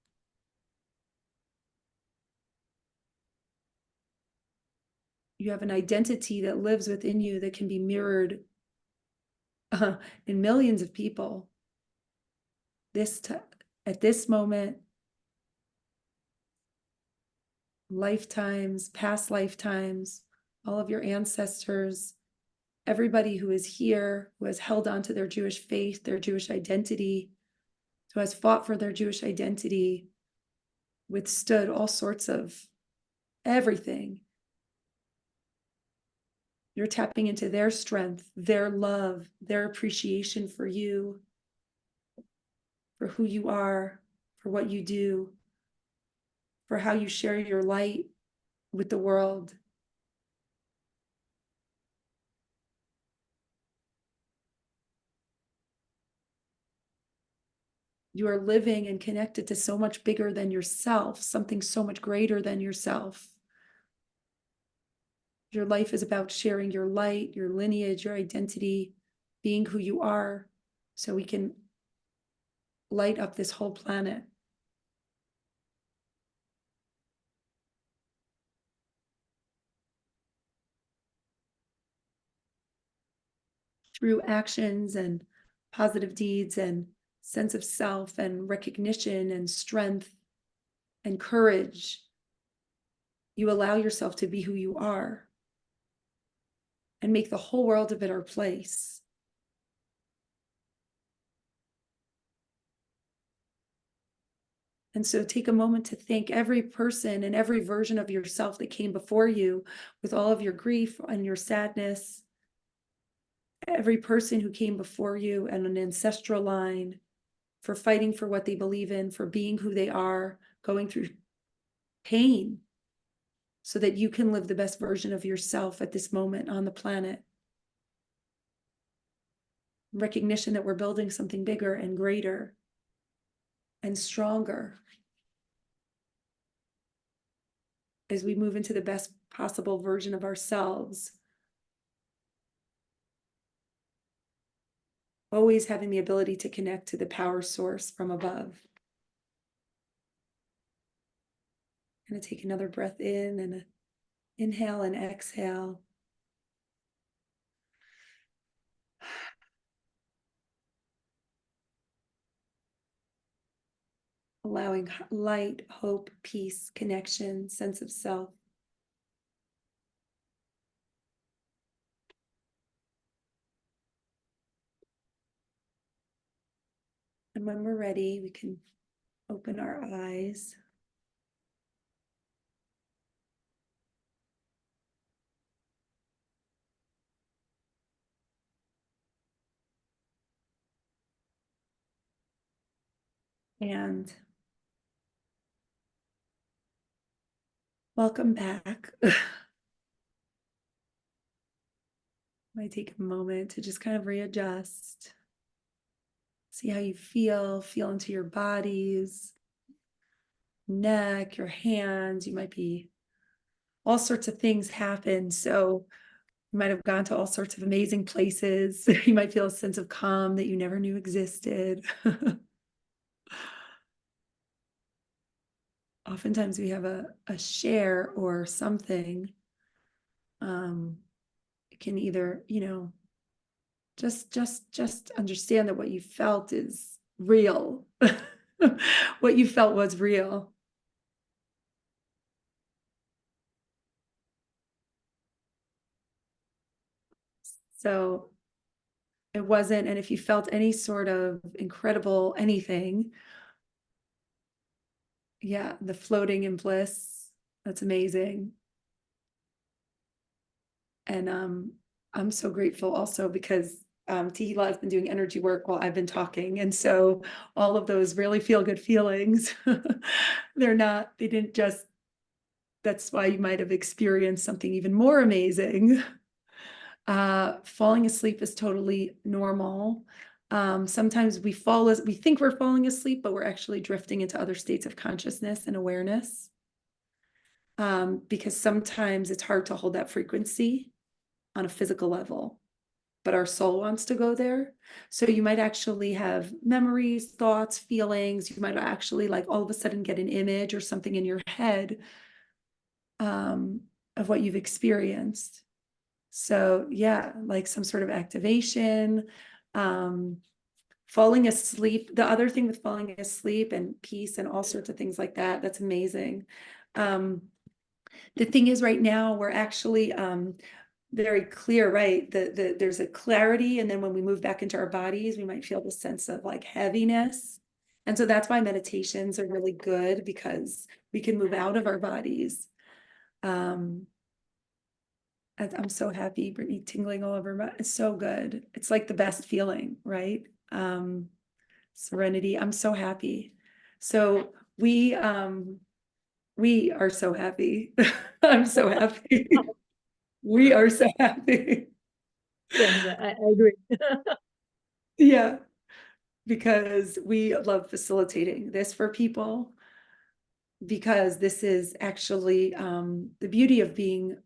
You have an identity that lives within you that can be mirrored in millions of people. At this moment, lifetimes, past lifetimes, all of your ancestors, everybody who is here, who has held on to their Jewish faith, their Jewish identity, who has fought for their Jewish identity, withstood all sorts of everything. You're tapping into their strength, their love, their appreciation for you, for who you are, for what you do, for how you share your light with the world. You are living and connected to so much bigger than yourself, something so much greater than yourself. Your life is about sharing your light, your lineage, your identity, being who you are, so we can light up this whole planet. Through actions and positive deeds and sense of self and recognition and strength and courage, you allow yourself to be who you are and make the whole world a better place. And so take a moment to thank every person and every version of yourself that came before you with all of your grief and your sadness. Every person who came before you and an ancestral line, for fighting for what they believe in, for being who they are, going through pain so that you can live the best version of yourself at this moment on the planet. Recognition that we're building something bigger and greater and stronger as we move into the best possible version of ourselves. Always having the ability to connect to the power source from above. I'm going to take another breath in and inhale and exhale. Allowing light, hope, peace, connection, sense of self. And when we're ready, we can open our eyes. And welcome back. Might take a moment to just kind of readjust. See how you feel into your bodies, neck, your hands. You might be, all sorts of things happen. So you might have gone to all sorts of amazing places. You might feel a sense of calm that you never knew existed. Oftentimes we have a share or something. It can either, just understand that what you felt is real. What you felt was real. So it wasn't, and if you felt any sort of incredible anything, yeah, the floating in bliss, that's amazing. And I'm so grateful also because Tehilla has been doing energy work while I've been talking. And so all of those really feel good feelings, they didn't just, that's why you might have experienced something even more amazing. Falling asleep is totally normal. Sometimes we think we're falling asleep, but we're actually drifting into other states of consciousness and awareness. Because sometimes it's hard to hold that frequency on a physical level, but our soul wants to go there. So you might actually have memories, thoughts, feelings. You might actually like all of a sudden get an image or something in your head of what you've experienced. So yeah, like some sort of activation, falling asleep. The other thing with falling asleep and peace and all sorts of things like that, that's amazing. The thing is right now we're actually very clear, right? There's a clarity. And then when we move back into our bodies, we might feel the sense of like heaviness. And so that's why meditations are really good, because we can move out of our bodies. I'm so happy, Brittany, tingling all over my, it's so good. It's like the best feeling, right? Serenity. I'm so happy. So we are so happy. I'm so happy. We are so happy. Yes, I agree. Yeah, because we love facilitating this for people, because this is actually the beauty of being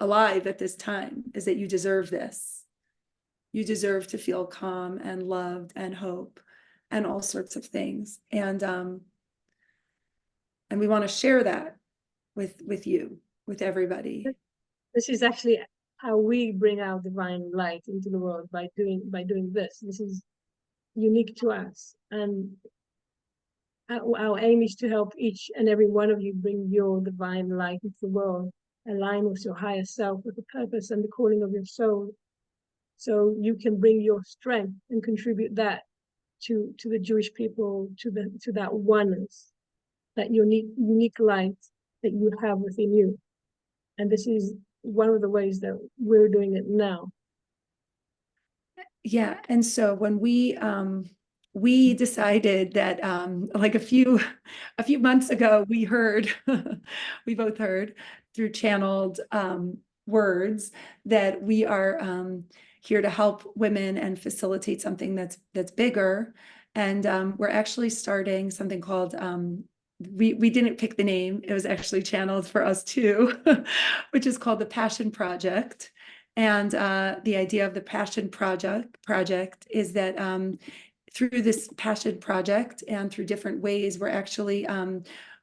alive at this time, is that you deserve this. You deserve to feel calm and loved and hope and all sorts of things. And we want to share that with you, with everybody. This is actually how we bring our divine light into the world, by doing this. This is unique to us, and our aim is to help each and every one of you bring your divine light into the world, align with your higher self, with the purpose and the calling of your soul, so you can bring your strength and contribute that to the Jewish people, to that oneness, that unique light that you have within you. And this is one of the ways that we're doing it now. Yeah, and so when we decided that like a few months ago, we both heard through channeled words that we are here to help women and facilitate something that's bigger. And we're actually starting something called we didn't pick the name, it was actually channeled for us too, which is called the Passion Project. And the idea of the Passion Project is that through this Passion Project and through different ways, we're actually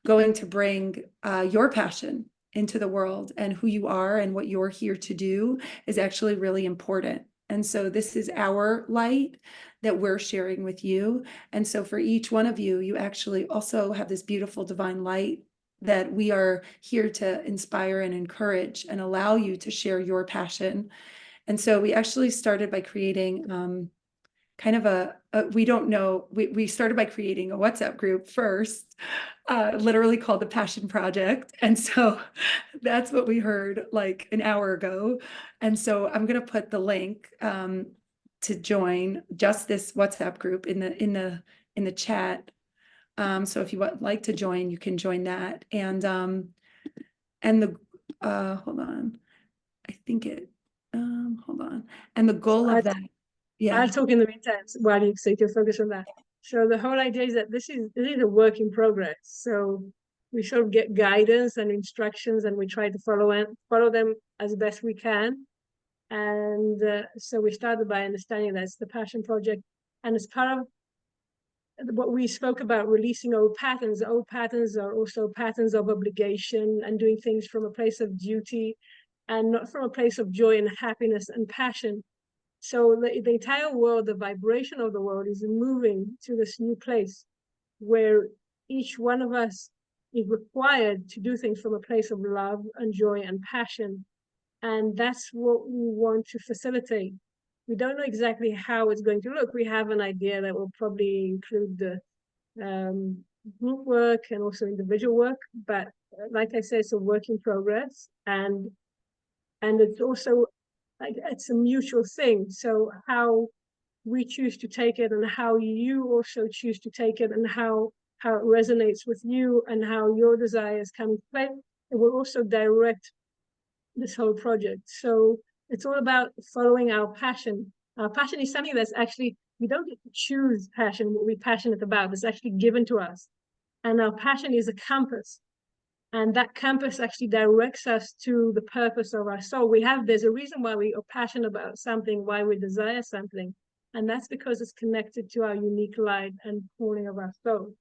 going to bring your passion into the world, and who you are and what you're here to do is actually really important. And so this is our light that we're sharing with you. And so for each one of you, you actually also have this beautiful divine light that we are here to inspire and encourage and allow you to share your passion. And so we actually started by creating kind of we started by creating a WhatsApp group first, literally called the Passion Project. And so that's what we heard like an hour ago. And so I'm going to put the link to join just this WhatsApp group in the chat. So if you would like to join, you can join that. And the hold on, I think it hold on. And the goal of that, yeah. I'll talk in the meantime while you say to focus on that. So the whole idea is that this is a work in progress. So we sort of get guidance and instructions, and we try to follow them as best we can. And so we started by understanding that it's the Passion Project, and it's part of what we spoke about, releasing old patterns. Old patterns are also patterns of obligation and doing things from a place of duty and not from a place of joy and happiness and passion. So the entire world, the vibration of the world is moving to this new place where each one of us is required to do things from a place of love and joy and passion. And that's what we want to facilitate. We don't know exactly how it's going to look. We have an idea that will probably include the group work and also individual work. But like I said, it's a work in progress. And it's also like it's a mutual thing. So how we choose to take it, and how you also choose to take it, and how it resonates with you, and how your desires come into play, it will also direct this whole project. So it's all about following our passion. Our passion is something that's actually, we don't get to choose passion, what we're passionate about. It's actually given to us. And our passion is a compass. And that compass actually directs us to the purpose of our soul. There's a reason why we are passionate about something, why we desire something. And that's because it's connected to our unique light and calling of our soul.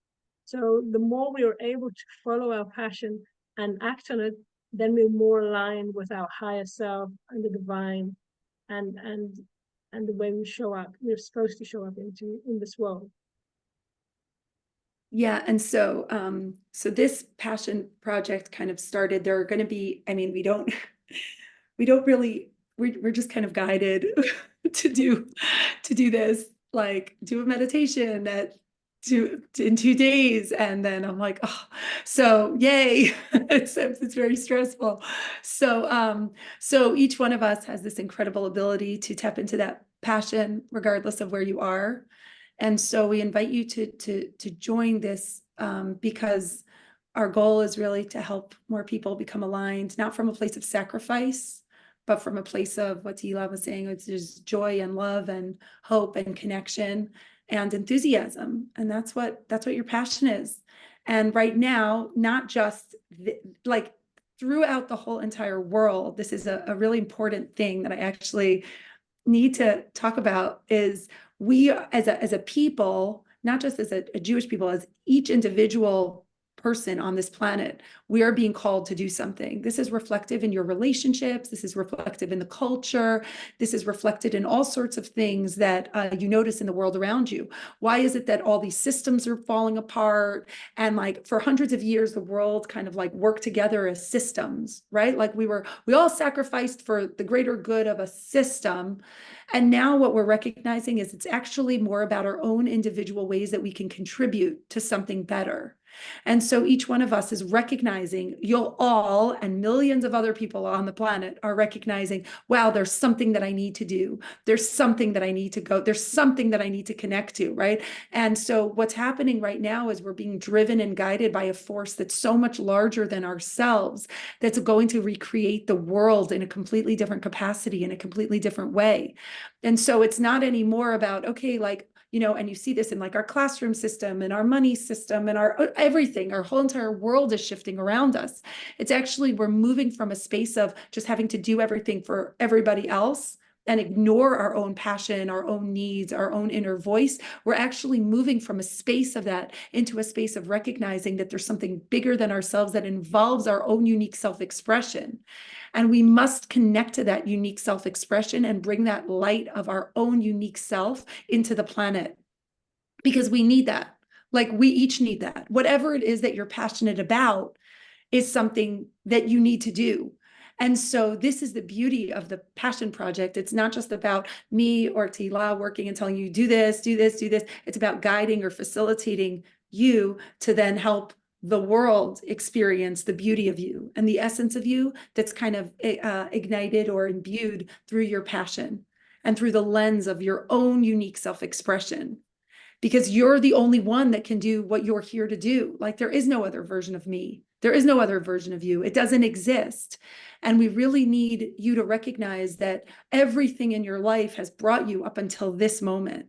So the more we are able to follow our passion and act on it, then we're more aligned with our higher self and the divine, and the way we show up. We're supposed to show up in this world. Yeah, and so this Passion Project kind of started. There are going to be, I mean, we don't really, we're just kind of guided to do this, like do a meditation that in 2 days, and then I'm like, oh, so yay. It's very stressful. So each one of us has this incredible ability to tap into that passion regardless of where you are. And so we invite you to join this because our goal is really to help more people become aligned, not from a place of sacrifice, but from a place of what Tehilla was saying, which is joy and love and hope and connection and enthusiasm. And that's what your passion is. And right now, not just like throughout the whole entire world, this is a really important thing that I actually need to talk about, is we as a people, not just as a Jewish people, as each individual person on this planet, we are being called to do something. This is reflective in your relationships. This is reflective in the culture. This is reflected in all sorts of things that you notice in the world around you. Why is it that all these systems are falling apart? And like for hundreds of years, the world kind of like worked together as systems, right? Like we all sacrificed for the greater good of a system. And now what we're recognizing is it's actually more about our own individual ways that we can contribute to something better. And so each one of us is recognizing, you'll all, and millions of other people on the planet are recognizing, wow, there's something that I need to do. There's something that I need to go. There's something that I need to connect to, right? And so what's happening right now is we're being driven and guided by a force that's so much larger than ourselves, that's going to recreate the world in a completely different capacity, in a completely different way. And so it's not anymore about, okay, like, you know, and you see this in like our classroom system and our money system and our everything, our whole entire world is shifting around us. It's actually, we're moving from a space of just having to do everything for everybody else and ignore our own passion, our own needs, our own inner voice. We're actually moving from a space of that into a space of recognizing that there's something bigger than ourselves that involves our own unique self-expression. And we must connect to that unique self-expression and bring that light of our own unique self into the planet, because we need that. Like we each need that. Whatever it is that you're passionate about is something that you need to do. And so this is the beauty of the Passion Project. It's not just about me or Tehilla working and telling you, do this, do this, do this. It's about guiding or facilitating you to then help the world experience the beauty of you and the essence of you that's kind of ignited or imbued through your passion and through the lens of your own unique self-expression. Because you're the only one that can do what you're here to do. Like there is no other version of me. There is no other version of you. It doesn't exist. And we really need you to recognize that everything in your life has brought you up until this moment.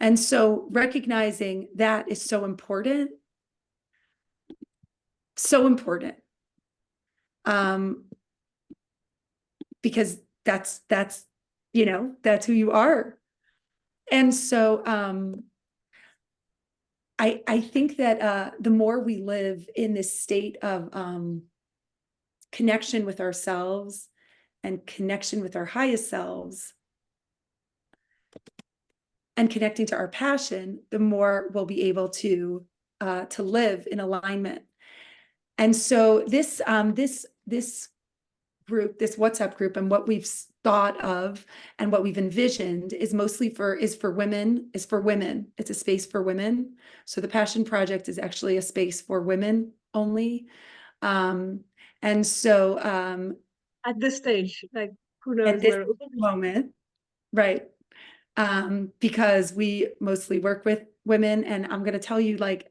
And so recognizing that is so important. So important. Because that's, you know, that's who you are. And so I think that the more we live in this state of connection with ourselves and connection with our highest selves and connecting to our passion, the more we'll be able to live in alignment. And so this group, this WhatsApp group, and what we've thought of and what we've envisioned is mostly for women. It's a space for women. So the Passion Project is actually a space for women only. And so at this stage, like who knows at this where moment, right? Because we mostly work with women, and I'm going to tell you, like,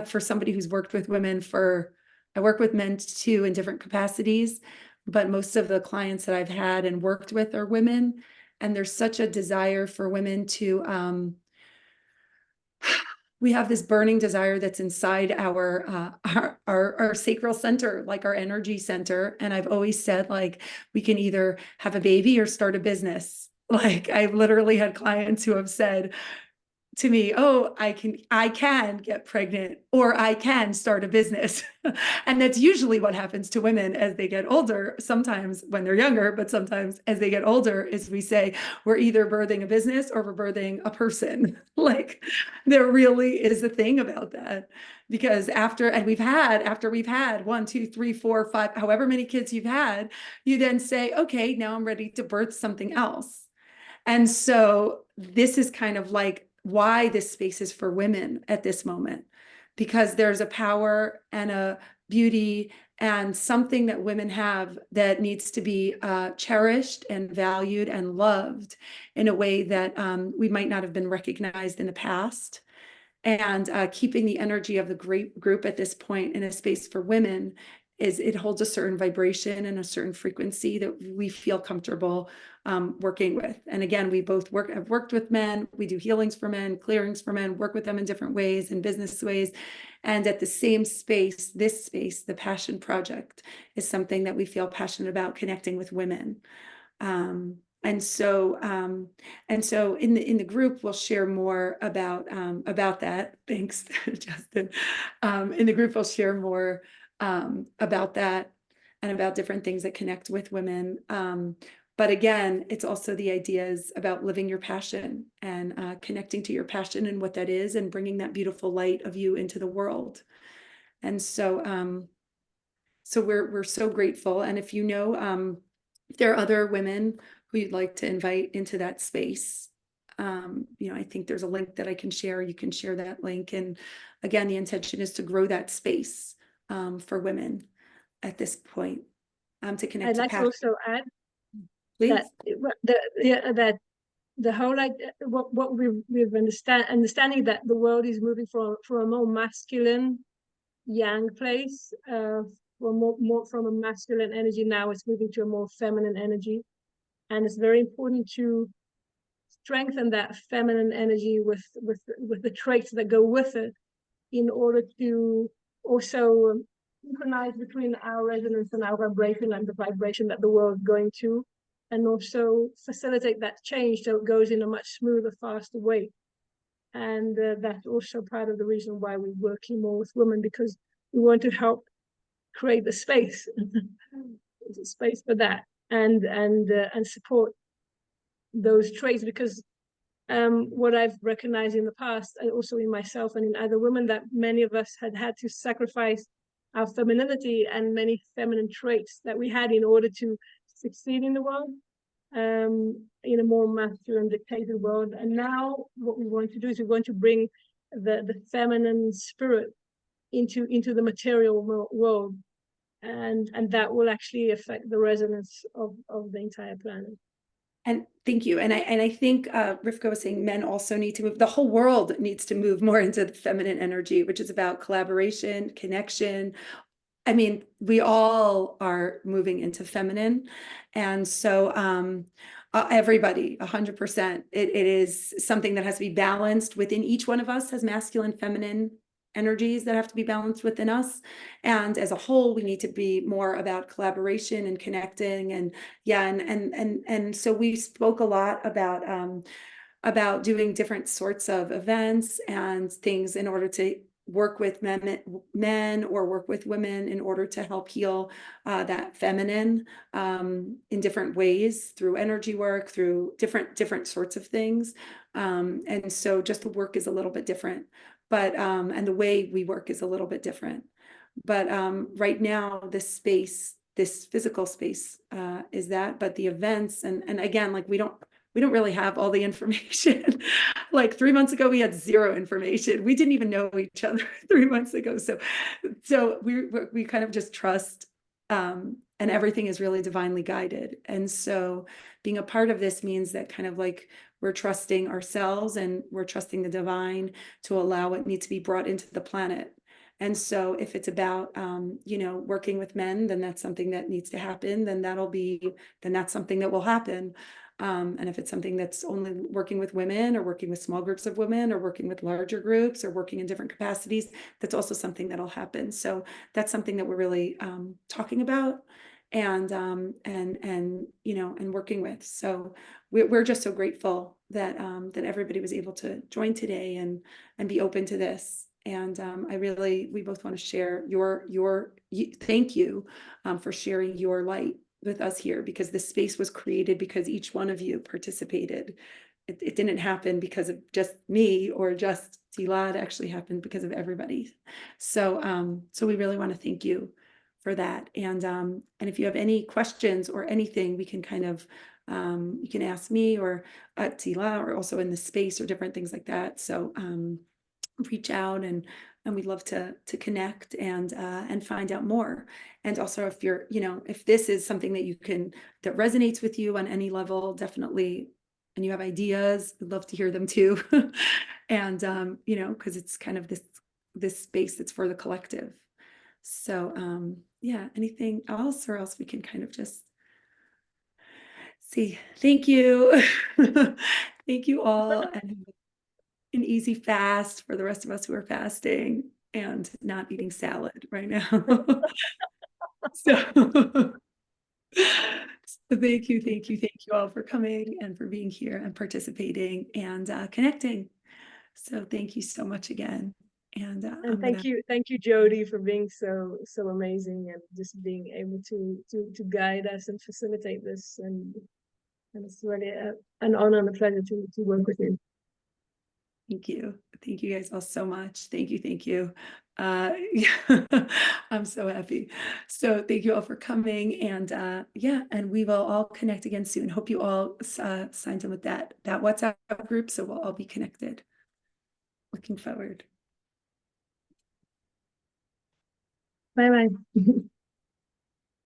for somebody who's worked with women I work with men too in different capacities, but most of the clients that I've had and worked with are women, and there's such a desire for women to, we have this burning desire that's inside our sacral center, like our energy center. And I've always said, like, we can either have a baby or start a business. Like I've literally had clients who have said to me, oh, I can get pregnant or I can start a business. And that's usually what happens to women as they get older, sometimes when they're younger, but sometimes as they get older, is we say, we're either birthing a business or we're birthing a person. Like there really is a thing about that. Because after we've had 1, 2, 3, 4, 5, however many kids you've had, you then say, okay, now I'm ready to birth something else. And so this is kind of like why this space is for women at this moment, because there's a power and a beauty and something that women have that needs to be cherished and valued and loved in a way that we might not have been recognized in the past. And keeping the energy of the great group at this point in a space for women it holds a certain vibration and a certain frequency that we feel comfortable working with. And again, we both have worked with men. We do healings for men, clearings for men, work with them in different ways, in business ways. And at the same space, this space, the Passion Project, is something that we feel passionate about, connecting with women. And so in the group, we'll share more about that. Thanks, Justin. In the group, we'll share more about that and about different things that connect with women. But again, it's also the ideas about living your passion and connecting to your passion and what that is, and bringing that beautiful light of you into the world. And so, so we're so grateful. And if you know, if there are other women who you'd like to invite into that space, I think there's a link that I can share. You can share that link. And again, the intention is to grow that space for women at this point, to connect I'd to like to passion. also add Please. that the whole what we've understanding that the world is moving from a more masculine yang place, from a masculine energy. Now it's moving to a more feminine energy, and it's very important to strengthen that feminine energy with the traits that go with it, in order to also synchronize between our resonance and our vibration, and the vibration that the world is going to, and also facilitate that change so it goes in a much smoother, faster way. And that's also part of the reason why we're working more with women, because we want to help create the space, the space for that, and support those traits. Because what I've recognized in the past, and also in myself and in other women, that many of us had to sacrifice our femininity and many feminine traits that we had in order to succeed in the world, in a more masculine dictated world. And now what we want to do is we want to bring the feminine spirit into the material world, and that will actually affect the resonance of the entire planet. And thank you. And I think Rivka was saying men also need to move. The whole world needs to move more into the feminine energy, which is about collaboration, connection. I mean, we all are moving into feminine. And so everybody, 100%, it is something that has to be balanced within each one of us, has masculine, feminine energies that have to be balanced within us. And as a whole, we need to be more about collaboration and connecting. And yeah, and so we spoke a lot about doing different sorts of events and things in order to work with men or work with women in order to help heal that feminine in different ways, through energy work, through different sorts of things. And so just the work is a little bit different, but and the way we work is a little bit different. But right now, this space, this physical space is that, but the events, and again, like we don't really have all the information. Like 3 months ago, we had zero information. We didn't even know each other 3 months ago. So we kind of just trust, and everything is really divinely guided. And so being a part of this means that kind of like we're trusting ourselves and we're trusting the divine to allow what needs to be brought into the planet. And so if it's about, working with men, then that's something that needs to happen. Then that's something that will happen. And if it's something that's only working with women, or working with small groups of women, or working with larger groups, or working in different capacities, that's also something that'll happen. So that's something that we're really talking about and working with. So we're just so grateful that that everybody was able to join today and be open to this. And we both want to share thank you for sharing your light with us here, because this space was created because each one of you participated. It didn't happen because of just me or just Tehilla. It actually happened because of everybody. So we really want to thank you for that. And if you have any questions or anything, we can kind of you can ask me or Tehilla, or also in the space, or different things like that. So reach out, and we'd love to connect and find out more. And also, if you're, if this is something that resonates with you on any level, definitely, and you have ideas, we'd love to hear them too. And because it's kind of this space that's for the collective. So yeah, anything else, or else we can kind of just see. Thank you. Thank you all, and an easy fast for the rest of us who are fasting. and not eating salad right now. So so thank you, thank you, thank you all for coming and for being here and participating and connecting. So thank you so much again. And And I'm gonna thank you, Jodi, for being so amazing and just being able to guide us and facilitate this. And it's really an honor and a pleasure to work with you. thank you. Thank you guys all so much. Thank you, thank you. I'm so happy. So thank you all for coming and yeah, and we will all connect again soon. Hope you all signed in with that WhatsApp group, so we'll all be connected. Looking forward. Bye bye.